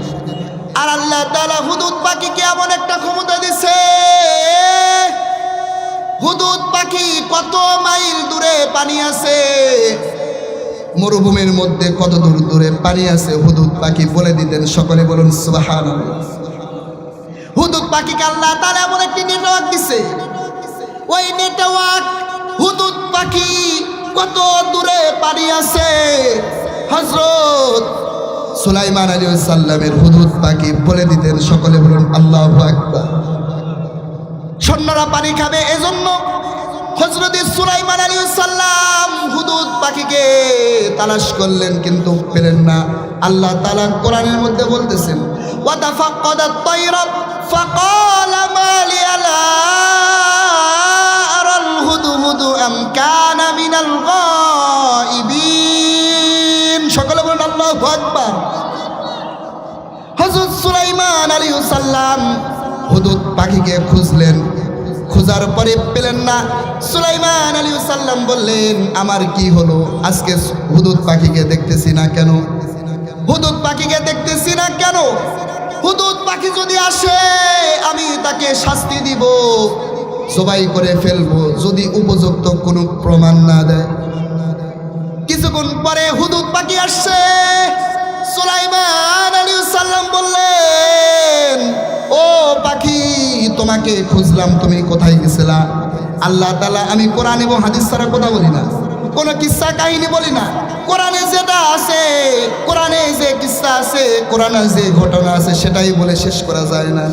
আর আল্লাহ তাআলা হুদুদ পাখিকে এমন একটা ক্ষমতা দিছে, হুদুদ পাখি কত মাইল দূরে পানি আছে, মরুভূমির মধ্যে কত দূর দূরে পানি আছে, হুদুদ পাখি বলে দিতেন। সকলে বলুন সুবহানাল্লাহ। হুদুদ পাখিকে আল্লাহ তাআলা এমন একটি নেটওয়ার্ক দিছে, ওই নেটওয়ার্ক হুদুদ পাখি কত দূরে পানি আছে, হযরত সুলাইমান আলাইহিস সালামের হুদুদ পাখি বলে দিতেন। সকলে বলুন আল্লাহু আকবার। সৈন্যরা পানি খাবে, এজন্য হযরত সুলাইমান আলাইহিস সালাম হুদুদ পাখিকে তালাশ করলেন কিন্তু পেলেন না। আল্লাহ তাআলা কোরআনের মধ্যে বলতেছেন, ওয়া তাফাক্কাদাত তায়রা ফাকালা মা লি আলা আরাল হুদুহুদু আম কানা মিনাল গায়িবিন। সকলে বলুন আল্লাহু আকবার। হযরত সুলাইমান আলাইহিস সালাম হুদুদ পাখিকে খুঁজলেন, খোঁজার পরে পেলেন না। সুলাইমান আলাইহিস সালাম বললেন, আমার কি হলো, আজকে হুদুদ পাখিকে দেখতেছি না কেন, হুদুদ পাখিকে দেখতেছি না কেন? হুদুদ পাখি যদি আসে আমি তাকে শাস্তি দিব, জবাই করে ফেলবো যদি উপযুক্ত কোনো প্রমাণ না দেয়। কিছুক্ষণ পরে হুদুদ পাখি আসছে। সুলাইমান আলাইহিস সালাম বললেন, ও পাখি, তোমাকে খুঁজলাম, তুমি কোথায় গেছিলা? আল্লাহ তাআলা, আমি কোরআন এবং হাদিস ছাড়া কথা বলি না, কোনো কিস্সা কাহিনী বলি না। কোরআনে যেটা আছে, কোরআনে যে কিস্সা আছে, কোরআনে যে ঘটনা আছে সেটাই বলে শেষ করা যায় না।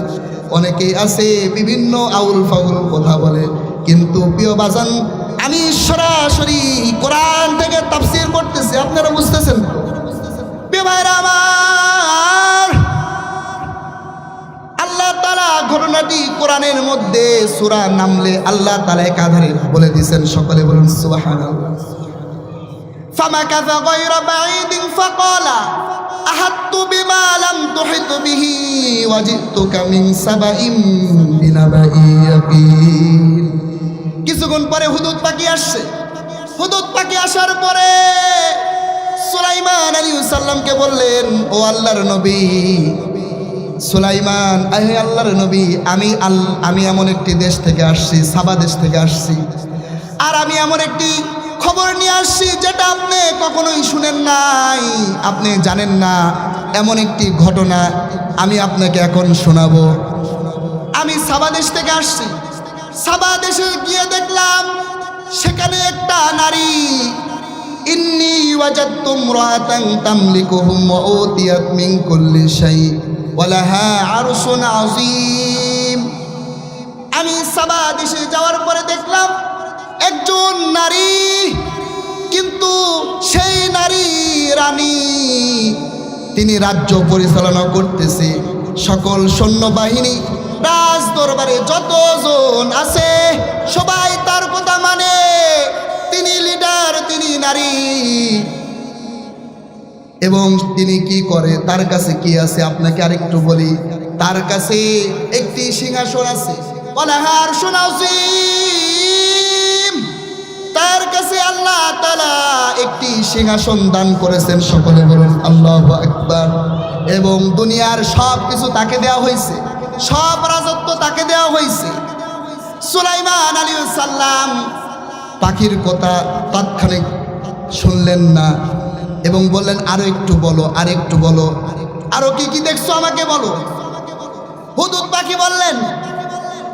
অনেকেই আছে বিভিন্ন আউল ফাউল কথা বলে, কিন্তু প্রিয় বাজান, আমি সরাসরি কোরআন থেকে তাফসীর করতেছি, আপনারা বুঝতেছেন? প্রিয় ভাইরা আমার, আল্লাহ তাআলা ঘটনাটি কোরআনের মধ্যে সূরা নামলে আল্লাহ তাআলা একাধারে বলে দিয়েছেন। সকলে বলুন সুবহানাল্লাহ। ফামাকাযা গায়রা বাঈদিন ফাকালা আহাত্তু বিমা লাম তুহিত বিহি ওয়াজিতুকা মিন সাবাইন বিনাবাইন ইয়াকিন। কিছুক্ষণ পরে হুদুদ পাখি আসছে। হুদুদ পাখি আসার পরে সুলাইমান আলাইহিস সালামকে বললেন, ও আল্লাহর নবী সুলাইমান, আহে আল্লাহর নবী, আমি এমন একটি দেশ থেকে আসছি, সাবা দেশ থেকে আসছি, আর আমি এমন একটি খবর নিয়ে আসছি যেটা আপনি কখনোই শুনেন নাই, আপনি জানেন না। এমন একটি ঘটনা আমি আপনাকে এখন শোনাবো। আমি সাবা দেশ থেকে আসছি। সাবা দেশে গিয়ে দেখলাম সেখানে একটা নারী, ইন্নী ওয়াজাদতু ইমরাআতান তামলিকুহুম ওয়া উতিয়াত মিন কুল্লি শাই ওয়ালাহা আরশুন আযীম। আমি সাবা দেশে যাওয়ার পরে দেখলাম একজন নারী, কিন্তু সেই নারী রানী, তিনি রাজ্য পরিচালনা করতেছে। সকল সৈন্যবাহিনী রাজ দরবারে যতজন আছে সবাই তার কথা মানে, তিনি লিডার, তিনি নারী। এবং তিনি কি করে, তার কাছে কি আছে আপনাকে আরেকটু বলি। তার কাছে একটি সিংহাসন আছে, ওয়ালাহা আরশুন আযীম। তার কাছে আল্লাহ তাআলা একটি সিংহাসন দান করেছেন। সকলে বলুন আল্লাহু আকবার। এবং দুনিয়ার সব কিছু তাকে দেওয়া হয়েছে, সব রাজত্ব তাকে দেওয়া হয়েছে। সুলাইমান আলাইহিস সালাম পাখির কথা তাৎক্ষণিক শুনলেন না এবং বললেন, আরো একটু বলো, আর একটু বলো, আরো কি কি দেখছো আমাকে বলো। হুদুদ পাখি বললেন,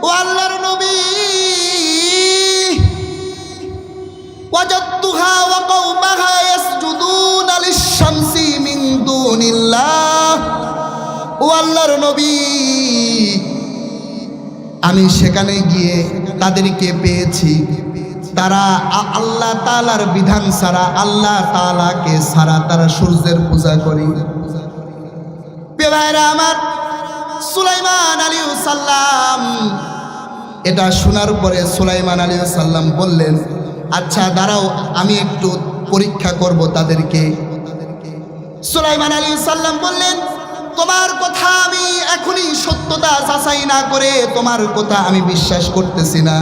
ও আল্লাহর নবী, ওয়াজাদতুহা ওয়া কওমাহা ইয়াসজুদুনা লিশ-শামসি মিন দুনিল্লাহ। ও আল্লাহর নবী, আমি সেখানে গিয়ে তাদেরকে পেয়েছি, তারা আল্লাহ তাআলার বিধান ছাড়া, আল্লাহ তাআলাকে ছাড়া তারা সূর্যের পূজা করে। প্রিয় ভাইরা আমার, সুলাইমান আলাইহিস সালাম এটা শোনার পরে সুলাইমান আলাইহিস সালাম বললেন, আচ্ছা দাঁড়াও, আমি একটু পরীক্ষা করব তাদেরকে। সুলাইমান আলাইহিস সালাম বললেন, তোমার কথা আমি এখনই সত্যতা যাচাই না করে তোমার কথা আমি বিশ্বাস করতেছি না।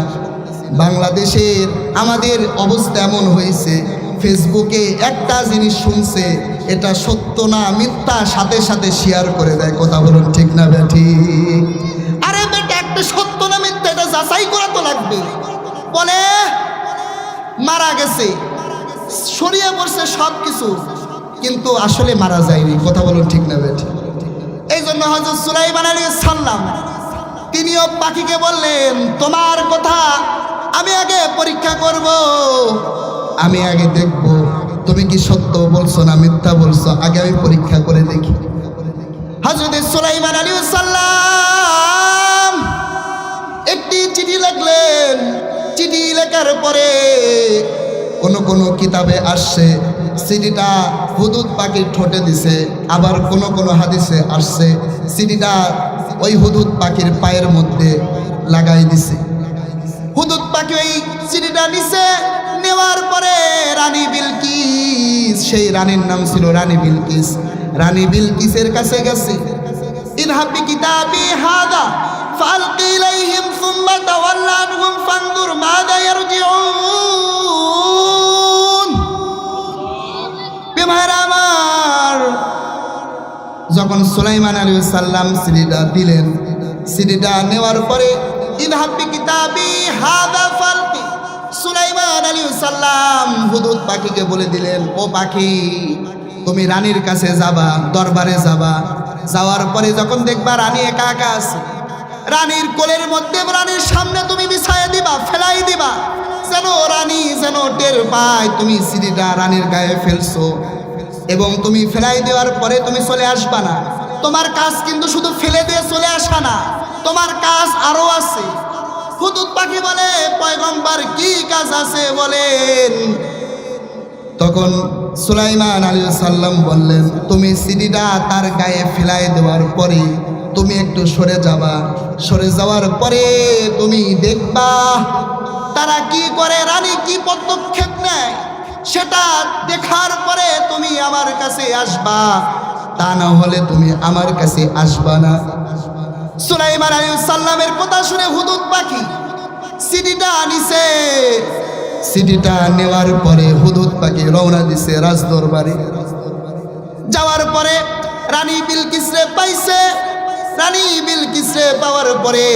বাংলাদেশের আমাদের অবস্থা এমন হয়েছে, ফেসবুকে একটা জিনিস শুনছে, এটা সত্য না মিথ্যা সাথে সাথে শেয়ার করে দেয়। কথা বলুন ঠিক না বেঠি? আরে বেটা, একটা সত্য না মিথ্যা এটা যাচাই করা তো লাগবে। বলে মারা গেছে, ছড়িয়ে পড়ছে সব কিছু, কিন্তু আসলে মারা যায়নি। কথা বলুন ঠিক না বেঠি? এই জন্য হযরত সুলাইমান আলাইহিস সালাম তিনিও পাখিকে বললেন, তোমার কথা আমি আগে পরীক্ষা করব, আমি আগে দেখব তুমি কি সত্য বলছো না মিথ্যা বলছো, আগে আমি পরীক্ষা করে দেখি। হযরত সুলাইমান আলাইহিস সালাম একটি চিঠি লিখলেন। চিঠি লেখার পরে কোন কিতাবে আসছে চিঠিটা হুদুদ পাখির ঠোঁটে দিছে, আবার কোন হাদিসে আসছে চিঠিটা ওই হুদুদ পাখির পায়ের মধ্যে লাগাই দিছে। হুদুদ পাখি ওই চিঠিটা নিছে, নেওয়ার পরে রানী বিলকিস, সেই রানীর নাম ছিল রানী বিলকিস, রানী বিলকিসের কাছে গেছে। ইযহাব বিকিতাবি হাদা ফালকি ইলাইহিম সুম্মা তাওয়াল্লা আনহুম ফানজুর মাযা ইয়ারজিউন। বিমারা আমার, যখন সুলাইমান আলাইহিস সালাম চিঠিটা দিলেন, চিঠিটা নেওয়ার পরে ইযহাব বিকিতাবি হাদা ফালকি, সুলাইমান আলাইহিস সালাম হুদুদ পাখিকে বলে দিলেন, ও পাখি তুমি রানীর কাছে যাবা, দরবারে যাবা, যাওয়ার পরে যখন দেখবা রানী একা একা আছে, রানীর কোলের মধ্যে রানীর সামনে তুমি বিছায় দিবা, ফেলাই দিবা, যেন রানী যেন টের পায় তুমি চিঠিটা রানীর গায়ে ফেলছো, এবং তুমি ফেলাই দেওয়ার পরে তুমি চলে আসবা না। তোমার কাজ কিন্তু শুধু ফেলে দিয়ে চলে আসা না, তোমার কাজ আরো আছে। হুদুদ পাখি বলে, পয়গম্বর কি কাজ আছে বলেন? তখন সুলাইমান আলাইহিস সালাম বললেন, তুমি চিঠিটা তার গায়ে ফেলাই দেওয়ার পরে তুমি একটু সরে যাবা, সরে যাওয়ার পরে তুমি দেখবা তারা কি করে, রানী কি পদক্ষেপ নেয়, সেটা দেখার পরে তুমি আমার কাছে আসবা, তা না হলে তুমি আমার কাছে আসবা না। সুলাইমান আলাইহিস সালামের কথা শুনে হুদুদ পাখি চিঠিটা নিছে। চিঠিটা নেওয়ার পরে হুদুদ পাখি রওনা দিছে রাজদরবারে। যাওয়ার পরে রানী বিলকিসরে পাইছে। রানী বিলকিসরে পাওয়ার পরে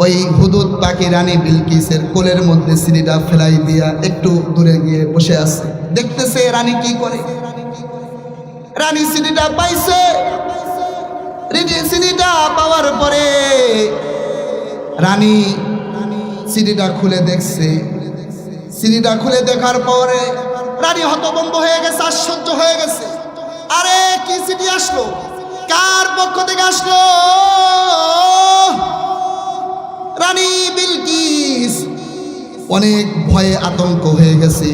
ওই হুদুদ পাখি রানী বিলকিসের কোলের মধ্যে চিঠিটা ফেলাই দিয়া একটু দূরে গিয়ে বসে আছে, দেখতেছে রানী কি করে। রানী চিঠিটা পাইছে। চিঠিটা পাওয়ার পরে রানী চিঠিটা খুলে দেখছে। চিঠিটা খুলে দেখার পরে রানী হতভম্ব হয়ে গেছে, আশ্চর্য হয়ে গেছে। আরে কি চিঠি আসলো, কার পক্ষ থেকে আসলো? রানী বিলকিস অনেক ভয়ে আতঙ্ক হয়ে গেছে।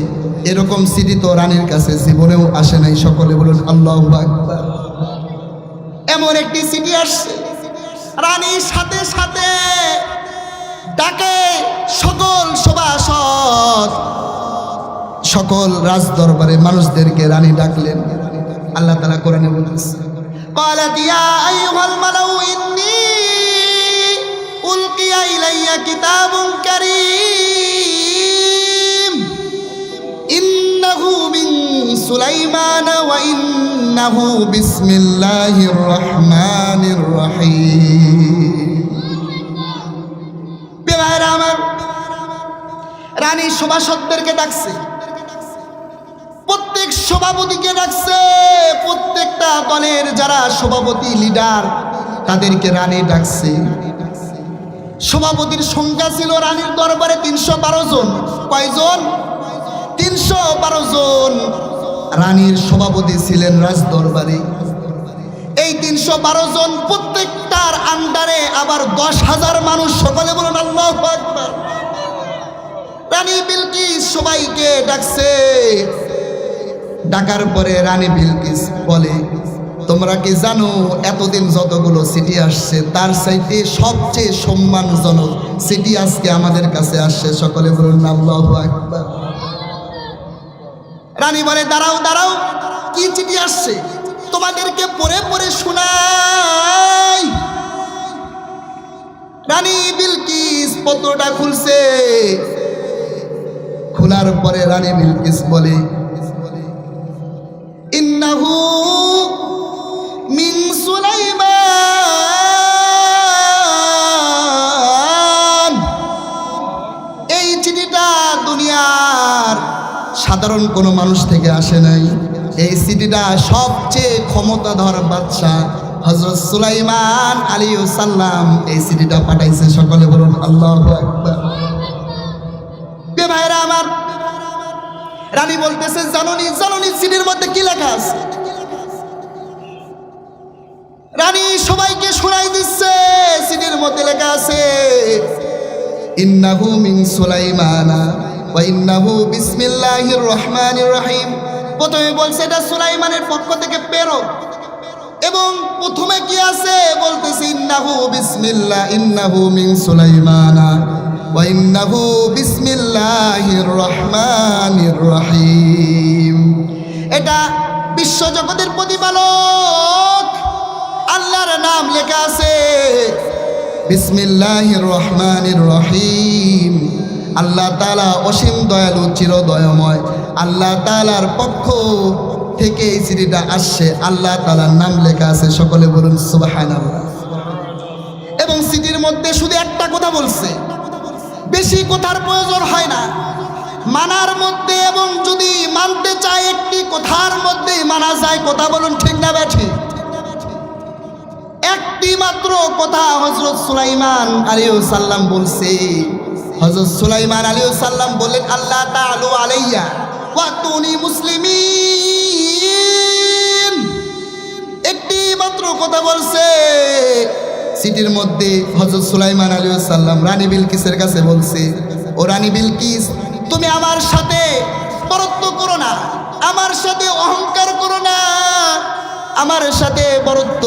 এরকম চিঠি তো রানীর কাছে জীবনেও আসে নাই। সকলে বলুন আল্লাহু আকবার। এমন একটি চিঠি আসছে, রানীর সাথে সাথে ডাকে সকল সভাসদ, সকল রাজ দরবারে মানুষদেরকে রানী ডাকলেন। আল্লাহ তাআলা কোরআনে বলতেছে, قالت يا أيها الملأ إني ألقي إلي كتاب كريم إنه من سليمان وإنه بسم الله الرحمن الرحيم। বেমায়ের আমার, রানী সভাসদদেরকে ডাকছে, প্রত্যেক সভাপতিকে ডাকছে, প্রত্যেকটা দলের যারা সভাপতি লিডার তাদেরকে রানী ডাকছে। সভাপতির সংখ্যা ছিল রানীর দরবারে 312 জন। কয়জন? 312 জন রানীর সভাপতি ছিলেন রাজ দরবারে। এই 312 জন প্রত্যেকটার আন্ডারে আবার 10,000 মানুষ। সকলে বলুন আল্লাহু আকবার। রানী বিলকিস সবাইকে ডাকছে। ডাকার পরে রানী বিলকিস বলে, তোমরা কি জানো এতদিন যতগুলো চিঠি আসছে তার চাইতে সবচেয়ে সম্মানজনক চিঠি আজকে আমাদের কাছে আসছে। সকলে বলুন আল্লাহু আকবার। রানী বলে, দাঁড়াও দাঁড়াও, কি চিঠি আসছে তোমাদেরকে পড়ে পড়ে শোনাই। রানী বিলকিস পত্রটা খুলছে। খোলার পরে রানী বিলকিস বলে, ইন্নাহু মিন সুলাইমান। এই চিঠিটা দুনিয়ার সাধারণ কোনো মানুষ থেকে আসে নাই। এই চিঠিটা সবচেয়ে ক্ষমতাধর বাদশা হযরত সুলাইমান আলাইহিস সালাম এই চিঠিটা পাঠাইছে। সকলে বলুন আল্লাহু আকবার। কে ভাইরা আমার, রানী বলতেছে, জানুনি জানুনি চিঠির মধ্যে কি লেখা আছে? রানী সবাইকে শোনাই দিচ্ছে, চিঠির মধ্যে লেখা আছে, ইন্নাহু মিন সুলাইমানা ওয়া ইন্নাহু বিসমিল্লাহির রহমানির রহিম। প্রথমে বলছে এটা সুলাইমানের পক্ষ থেকে প্রেরক, এবং প্রথমে কি আছে বলতেছে, ইন্নাহু বিসমিল্লাহ, ইন্নাহু মিন সুলাইমানা ওয়া ইন্নাহু বিসমিল্লাহির রহমানির রহিম। এটা বিশ্বজগতের প্রতিপালক আল্লাহর নাম লেখা আছে, বিসমিল্লাহির রহমানির রহিম। আল্লাহ তাআলা অসীম দয়ালু, চিরদয়াময়। আল্লাহ তাআলার পক্ষ থেকে এই চিঠিটা আসছে, আল্লাহ তাআলার নাম লেখা আছে। সকলে বলুন সুবহানাল্লাহ। এবং চিঠির মধ্যে শুধু একটা কথা বলছে, বেশি কথার প্রয়োজন হয় না মানার মধ্যে, এবং যদি মানতে চায় একটি কথার মধ্যেই মানা যায়। কথা বলুন ঠিক না ব্যাঠিক? একটি মাত্র কথা হযরত সুলাইমান আলাইহিস সালাম বলছে। হযরত সুলাইমান আলাইহিস সালাম বললেন, আল্লাহ তাআলু আলাইয়া ওয়াতুনি মুসলিমিন। একটি মাত্র কথা বলছে চিঠির মধ্যে। হযরত সুলাইমান আলাইহিস সালাম রানী বিলকিসের কাছে বলছে, ও রানী বিলকিস, তুমি আমার সাথে বরত্ব করো না, আমার সাথে অহংকার করো না। আমার সাথে বরত্ব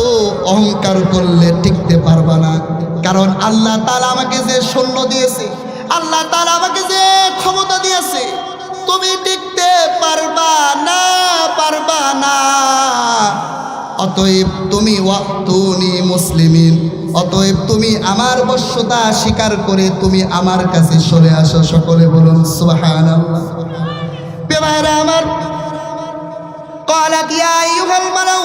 অহংকার করলে টিকতে পারবা না। কারণ আল্লাহ তাআলা আমাকে যে সৈন্য দিয়েছে, আল্লাহ তাআলা আমাকে যে ক্ষমতা দিয়েছে, তুমি টিকতে পারবা না, পারবা না। অতএব তুমি ওয়াতুনি মুসলিমিন, অতএব তুমি আমার বশ্যতা স্বীকার করে তুমি আমার কাছে সরে আসো। সকলে বলুন সুবহানাল্লাহ। বেমারা আমার, قالت يا أيها الملأ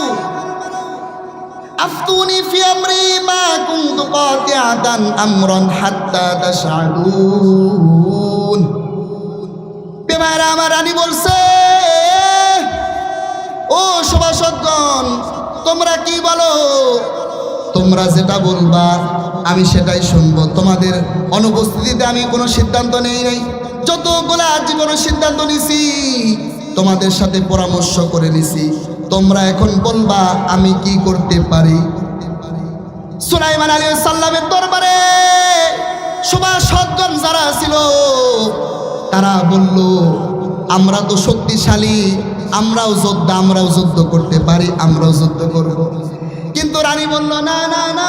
أفتوني في أمري ما كنت قاطعة أمرا حتى تشهدون। বেমারা আমার, রানী বলছে, ও সভাসদগণ, তোমরা কি বলো? তোমরা যেটা বলবা আমি সেটাই শুনবো। তোমাদের অনুপস্থিতিতে আমি কোনো সিদ্ধান্ত নেই নাই। যতগুলা জীবন সিদ্ধান্ত নিছি তোমাদের সাথে পরামর্শ করে নিছি। তোমরা এখন বলবা আমি কি করতে পারি। সুলাইমান আলাইহিস সালামের দরবারে সভাসদগণ যারা ছিল তারা বলল, আমরা তো শক্তিশালী, আমরাও যোদ্ধা, আমরাও যুদ্ধ করতে পারি, আমরাও যুদ্ধ করব। কিন্তু রানী বলল, না না না,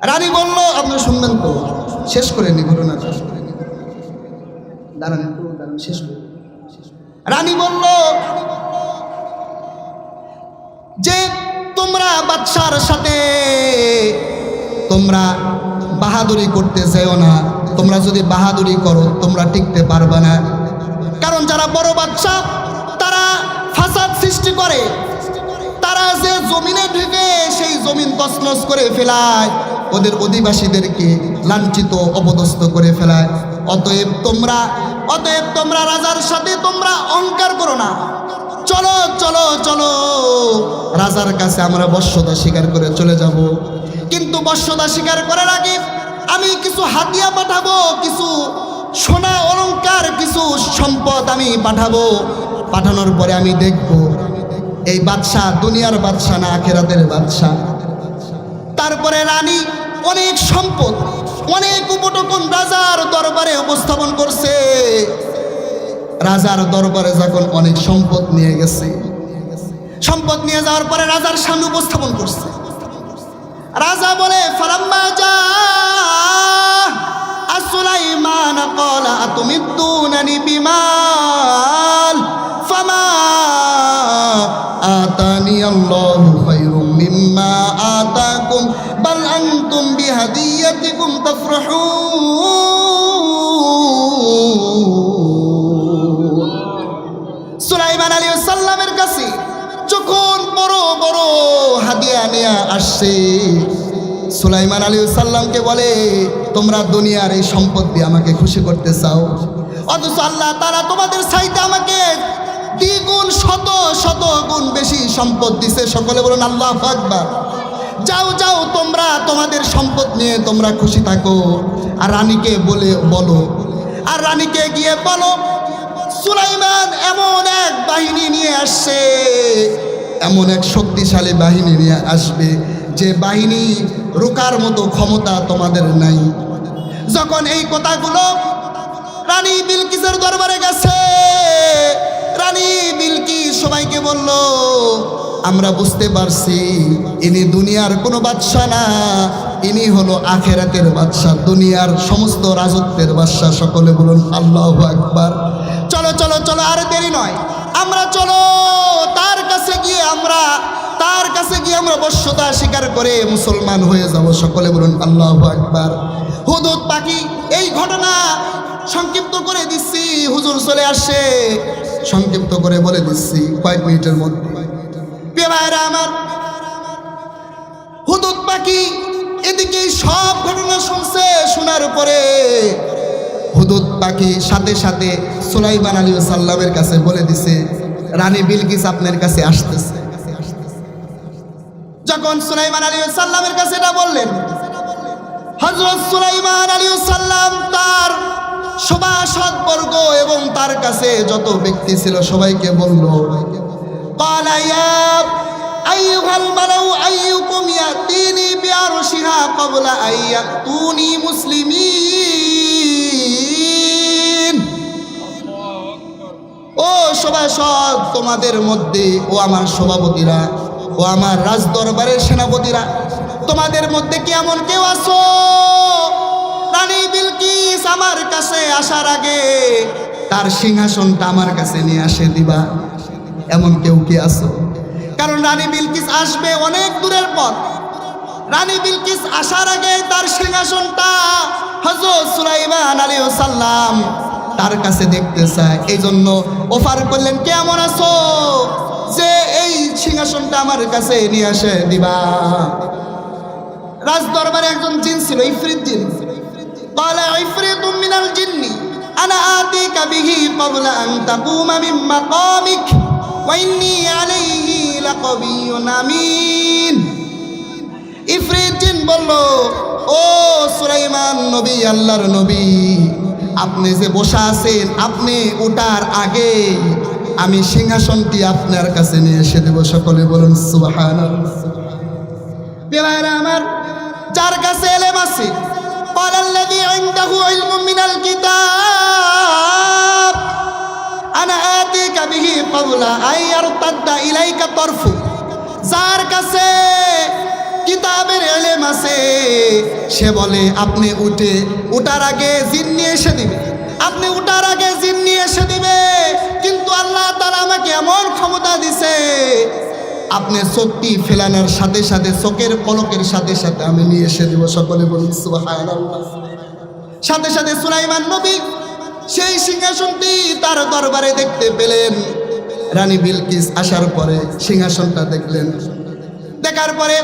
রানী বলল, আপনি শুনবেন তো, শেষ করে নি ঘটনা, দাঁড়ান একটু, দাঁড়ান, শেষ করে। রানী বলল যে তোমরা বাদশার সাথে তোমরা বাহাদুরি করতে যেও না। তোমরা যদি বাহাদুরি করো তোমরা টিকতে পারবে না। কারণ যারা বড় বাদশা তারা ফাসাদ সৃষ্টি করে, তারা যে জমিনে ঢুকে সেই জমিন তছনছ করে ফেলায়, ওদের অধিবাসীদেরকে লাঞ্ছিত অপদস্থ করে ফেলায়। অতএব তোমরা রাজার সাথে তোমরা অহংকার করো না। চলো চলো চলো, রাজার কাছে আমরা বশ্যতা স্বীকার করে চলে যাব। কিন্তু বশ্যতা স্বীকার করার আগে আমি কিছু হাতিয়া পাঠাবো, কিছু সোনা অলংকার, কিছু সম্পদ আমি পাঠাবো। পাঠানোর পরে আমি দেখব এই বাদশা দুনিয়ার বাদশা না আখিরাতের বাদশা। তারপরে রানী অনেক সম্পদ, অনেক উপটকন রাজার দরবারে উপস্থাপন করছে। রাজার দরবারে যখন অনেক সম্পদ নিয়ে গেছে, সম্পদ নিয়ে যাওয়ার পরে রাজার সামনে উপস্থাপন করছে। রাজা বলে, ফালাম্মা জা সুলাইমান ক্বালা আতুমিদ্দুনানি বিমাল ফামা আতানি আল্লাহু খায়রুম মিম্মা আতাকুম বাল আনতুম بهديتكم تفرحون সুলাইমান আলাইহিস সালামের কাছে যখন বড় বড় হাদিয়া নিয়ে আসছে, সুলাইমান আলাইহিস সালামকে বলে তোমরা দুনিয়ার এই সম্পদ দিয়ে আমাকে খুশি করতে চাও, অথচ আল্লাহ তাআলা তোমাদের চাইতে আমাকে দ্বিগুণ শত শত গুণ বেশি সম্পদ দিছে। সকলে বলুন আল্লাহু আকবার। যাও যাও তোমরা তোমাদের সম্পদ নিয়ে তোমরা খুশি থাকো। আর রানীকে বলো, আর রানীকে গিয়ে বলো সুলাইমান এমন এক বাহিনী নিয়ে আসছে, এমন এক শক্তিশালী বাহিনী নিয়ে আসবে যে বাহিনী রোকার মতো ক্ষমতা তোমাদের নাই। যখন এই কথাগুলো রানী বিলকিসের দরবারে গেছে, রানী বিলকিস সবাইকে বলল আমরা বুঝতে পারছি ইনি দুনিয়ার কোনো বাদশা না, ইনি হলো আখেরাতের বাদশা, দুনিয়ার সমস্ত রাজত্বের বাদশা। সকলে বলুন আল্লাহু আকবার। চলো চলো চলো, আর দেরি নয়, আমরা চলো তার কাছে গিয়ে আমরা বশ্যতা স্বীকার করে মুসলমান হয়ে যাব। সকলে বলুন আল্লাহু আকবার। হুদুদ পাখি এই ঘটনা সংক্ষিপ্ত করে দিচ্ছি, হুজুর চলে আসে, সংক্ষিপ্ত করে বলে দিচ্ছি কয়েক মিনিটের মধ্যে। ভাইরা আমার, হুদুদ পাখি এদিকে সব ঘটনা শুনছে, শোনার পরে হুদুদ পাখি সাথে সাথে সুলাইমান আলাইহিস সালামের কাছে বলে দিছে রানী বিলকিস আপনার কাছে আসতেছে। যখন সুলাইমান আলাইহিস সালামের কাছে এটা বললেন, হযরত সুলাইমান আলাইহিস সালাম তার সভাসদবর্গ এবং তার কাছে যত ব্যক্তি ছিল সবাইকে বলল, ক্বালা ইয়া আইয়ুহাল মালাউ আইয়ুকুম ইয়াতিনি বিআরশিহা ক্বাবলা আইয়াতুনি মুসলিমিন। ও সভাসদ, তোমাদের মধ্যে, ও আমার সভাপতিরা, ও আমার রাজদরবারের সেনাপতিরা, তোমাদের মধ্যে কি এমন কেউ আছো রানী বিলকিস আমার কাছে আসার আগে তার সিংহাসনটা আমার কাছে নিয়ে আসে দিবা? এমন কেউ কি আছো? কারণ রানী বিলকিস আসবে অনেক দূরের পথ, রানী বিলকিস আসার আগে তার সিংহাসনটা হযরত সুলাইমান আলাইহিস সালাম তার কাছে দেখতে চায়। এই জন্য অফার করলেন, কেমন আছো যে এই সিংহাসনটা আমার কাছে নিয়ে আসে দিবা? রাজ দরবারে একজন জিন ছিল, ইফরিত জিন। ক্বালা ইফরিতুম মিনাল জিন্নি আনা আতিকা বিহি ক্বাবলা আন তাকুমা মিন মাকামিক ওয়া ইন্নী আলাইহি লাকাবিয়্যুন আমিন। ইফরিত জিন বলল, ও সুলাইমান নবী, আল্লাহর নবী, আপনি যে বসা আছেন, আপনি ওঠার আগে আমি সিংহাসনটি আপনার কাছে নিয়ে এসে দেব। সকলে বলুন সুবহানাল্লাহ। বেলায়েরা আমার, যার কাছে ইলম আছে, ক্বালাল্লাযী ইনদাহু ইলমুম মিনাল কিতাব আনা আতিকা বিহি ক্বাবলা আইয়ারতাদ্দা ইলাইকা তরফু। যার কাছে কিতাবের ইলম আছে সে বলে আপনি উঠার আগে জিন নিয়ে এসে দিবে, আপনি উঠার আগে জিন নিয়ে এসে দিবে। কিন্তু আল্লাহ তাআলা আমাকে এমন ক্ষমতা দিছে, আপনি চোখটি ফেলানোর সাথে সাথে, চোখের পলকের সাথে সাথে আমি নিয়ে এসে দেব। সকলে বলুন সুবহানাল্লাহ। সাথে সাথে সুলাইমান নবী সেই সিংহাসনটি তার দরবারে দেখতে পেলেন। রানী বিলকিস আসার পরে সিংহাসনটা দেখলেন, দেখার পরে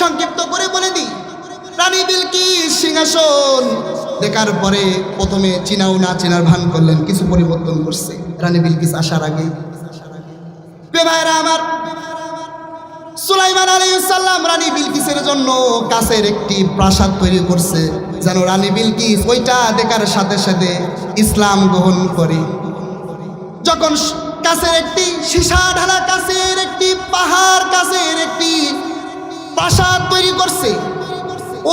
সংক্ষিপ্ত করে বলে দিই, রানী বিলকিস সিংহাসন দেখার পরে প্রথমে চিনাও না চিনার ভান করলেন, কিছু পরিবর্তন করছে রানী বিলকিস আসার আগে। ভাইরা আমার, সুলাইমান আলাইহিস সালাম রানী বিলকিসের জন্য কাছের একটি প্রাসাদ তৈরি করছে, যেন রানী বিলকিস ওইটা দেখার সাথে সাথে ইসলাম গ্রহণ করে। যখন কাছের একটি সীসা ঢালা, কাছের একটি পাহাড়, কাছের একটি প্রাসাদ তৈরি করছে,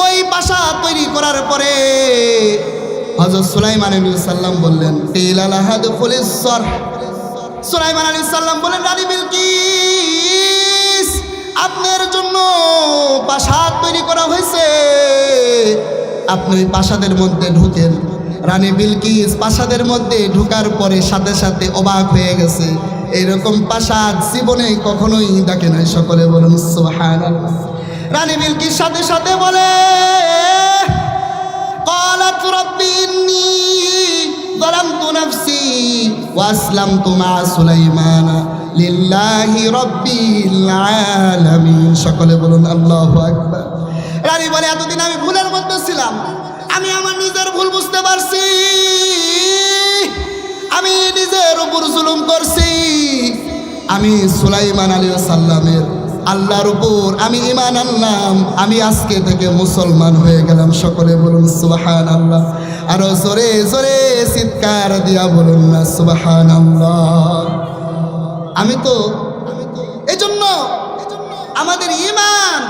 ওই প্রাসাদ তৈরি করার পরে হযরত সুলাইমান আলাইহিস সালাম বললেন, সুলাইমান আলাইহিস সালাম বলেন, রানী বিলকিস আপনার জন্য প্রাসাদ তৈরি করা হয়েছে, আপনি ওই প্রাসাদের মধ্যে ঢুকেন। রানী বিলকিস প্রাসাদের মধ্যে ঢোকার পরে সাথে সাথে অবাক হয়ে গেছে, এইরকম প্রাসাদ জীবনে কখনোই দেখে নাই। সকলে বলুন সুবহানাল্লাহ। রানী বিলকিস সাথে সাথে বলে قالت رب إني ظلمت نفسي وأسلمت مع سليمان لله رب العالمين সকলে বলুন আল্লাহু আকবার। রানী বলে এতদিন আমি ভুলের মধ্যে ছিলাম, আমি আমার নিজের ভুল বুঝতে পারছি, আমি নিজের উপর জুলুম করছি, আমি সুলাইমান আলাইহিস সালামের আল্লাহর উপর আমি ঈমান আনলাম, আমি আজকে থেকে মুসলমান হয়ে গেলাম। সকলে বলুন সুবহানাল্লাহ। আরো জোরে জোরে চিৎকার দিয়া বলুন না সুবহানাল্লাহ। আমি তো এজন্য আমাদের ঈমান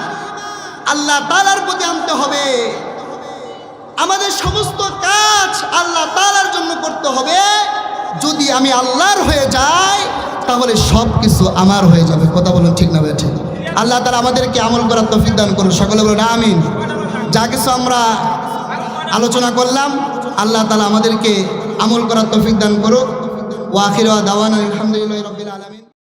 আল্লাহ তাআলার প্রতি আনতে হবে, আমাদের সমস্ত কাজ আল্লাহ তাআলার জন্য করতে হবে। যদি আমি আল্লাহর হয়ে যাই তাহলে সব কিছু আমার হয়ে যাবে। কথা বলুন ঠিক না বেঠে? আল্লাহ তাআলা আমাদেরকে আমল করার তৌফিক দান করুন। সকলে বলুন আমিন। যা কিছু আমরা আলোচনা করলাম আল্লাহ তাআলা আমাদেরকে আমল করার তৌফিক দান করুন। ওয়া আখিরু দাওয়ানা আলহামদুলিল্লাহি রাব্বিল আলামিন।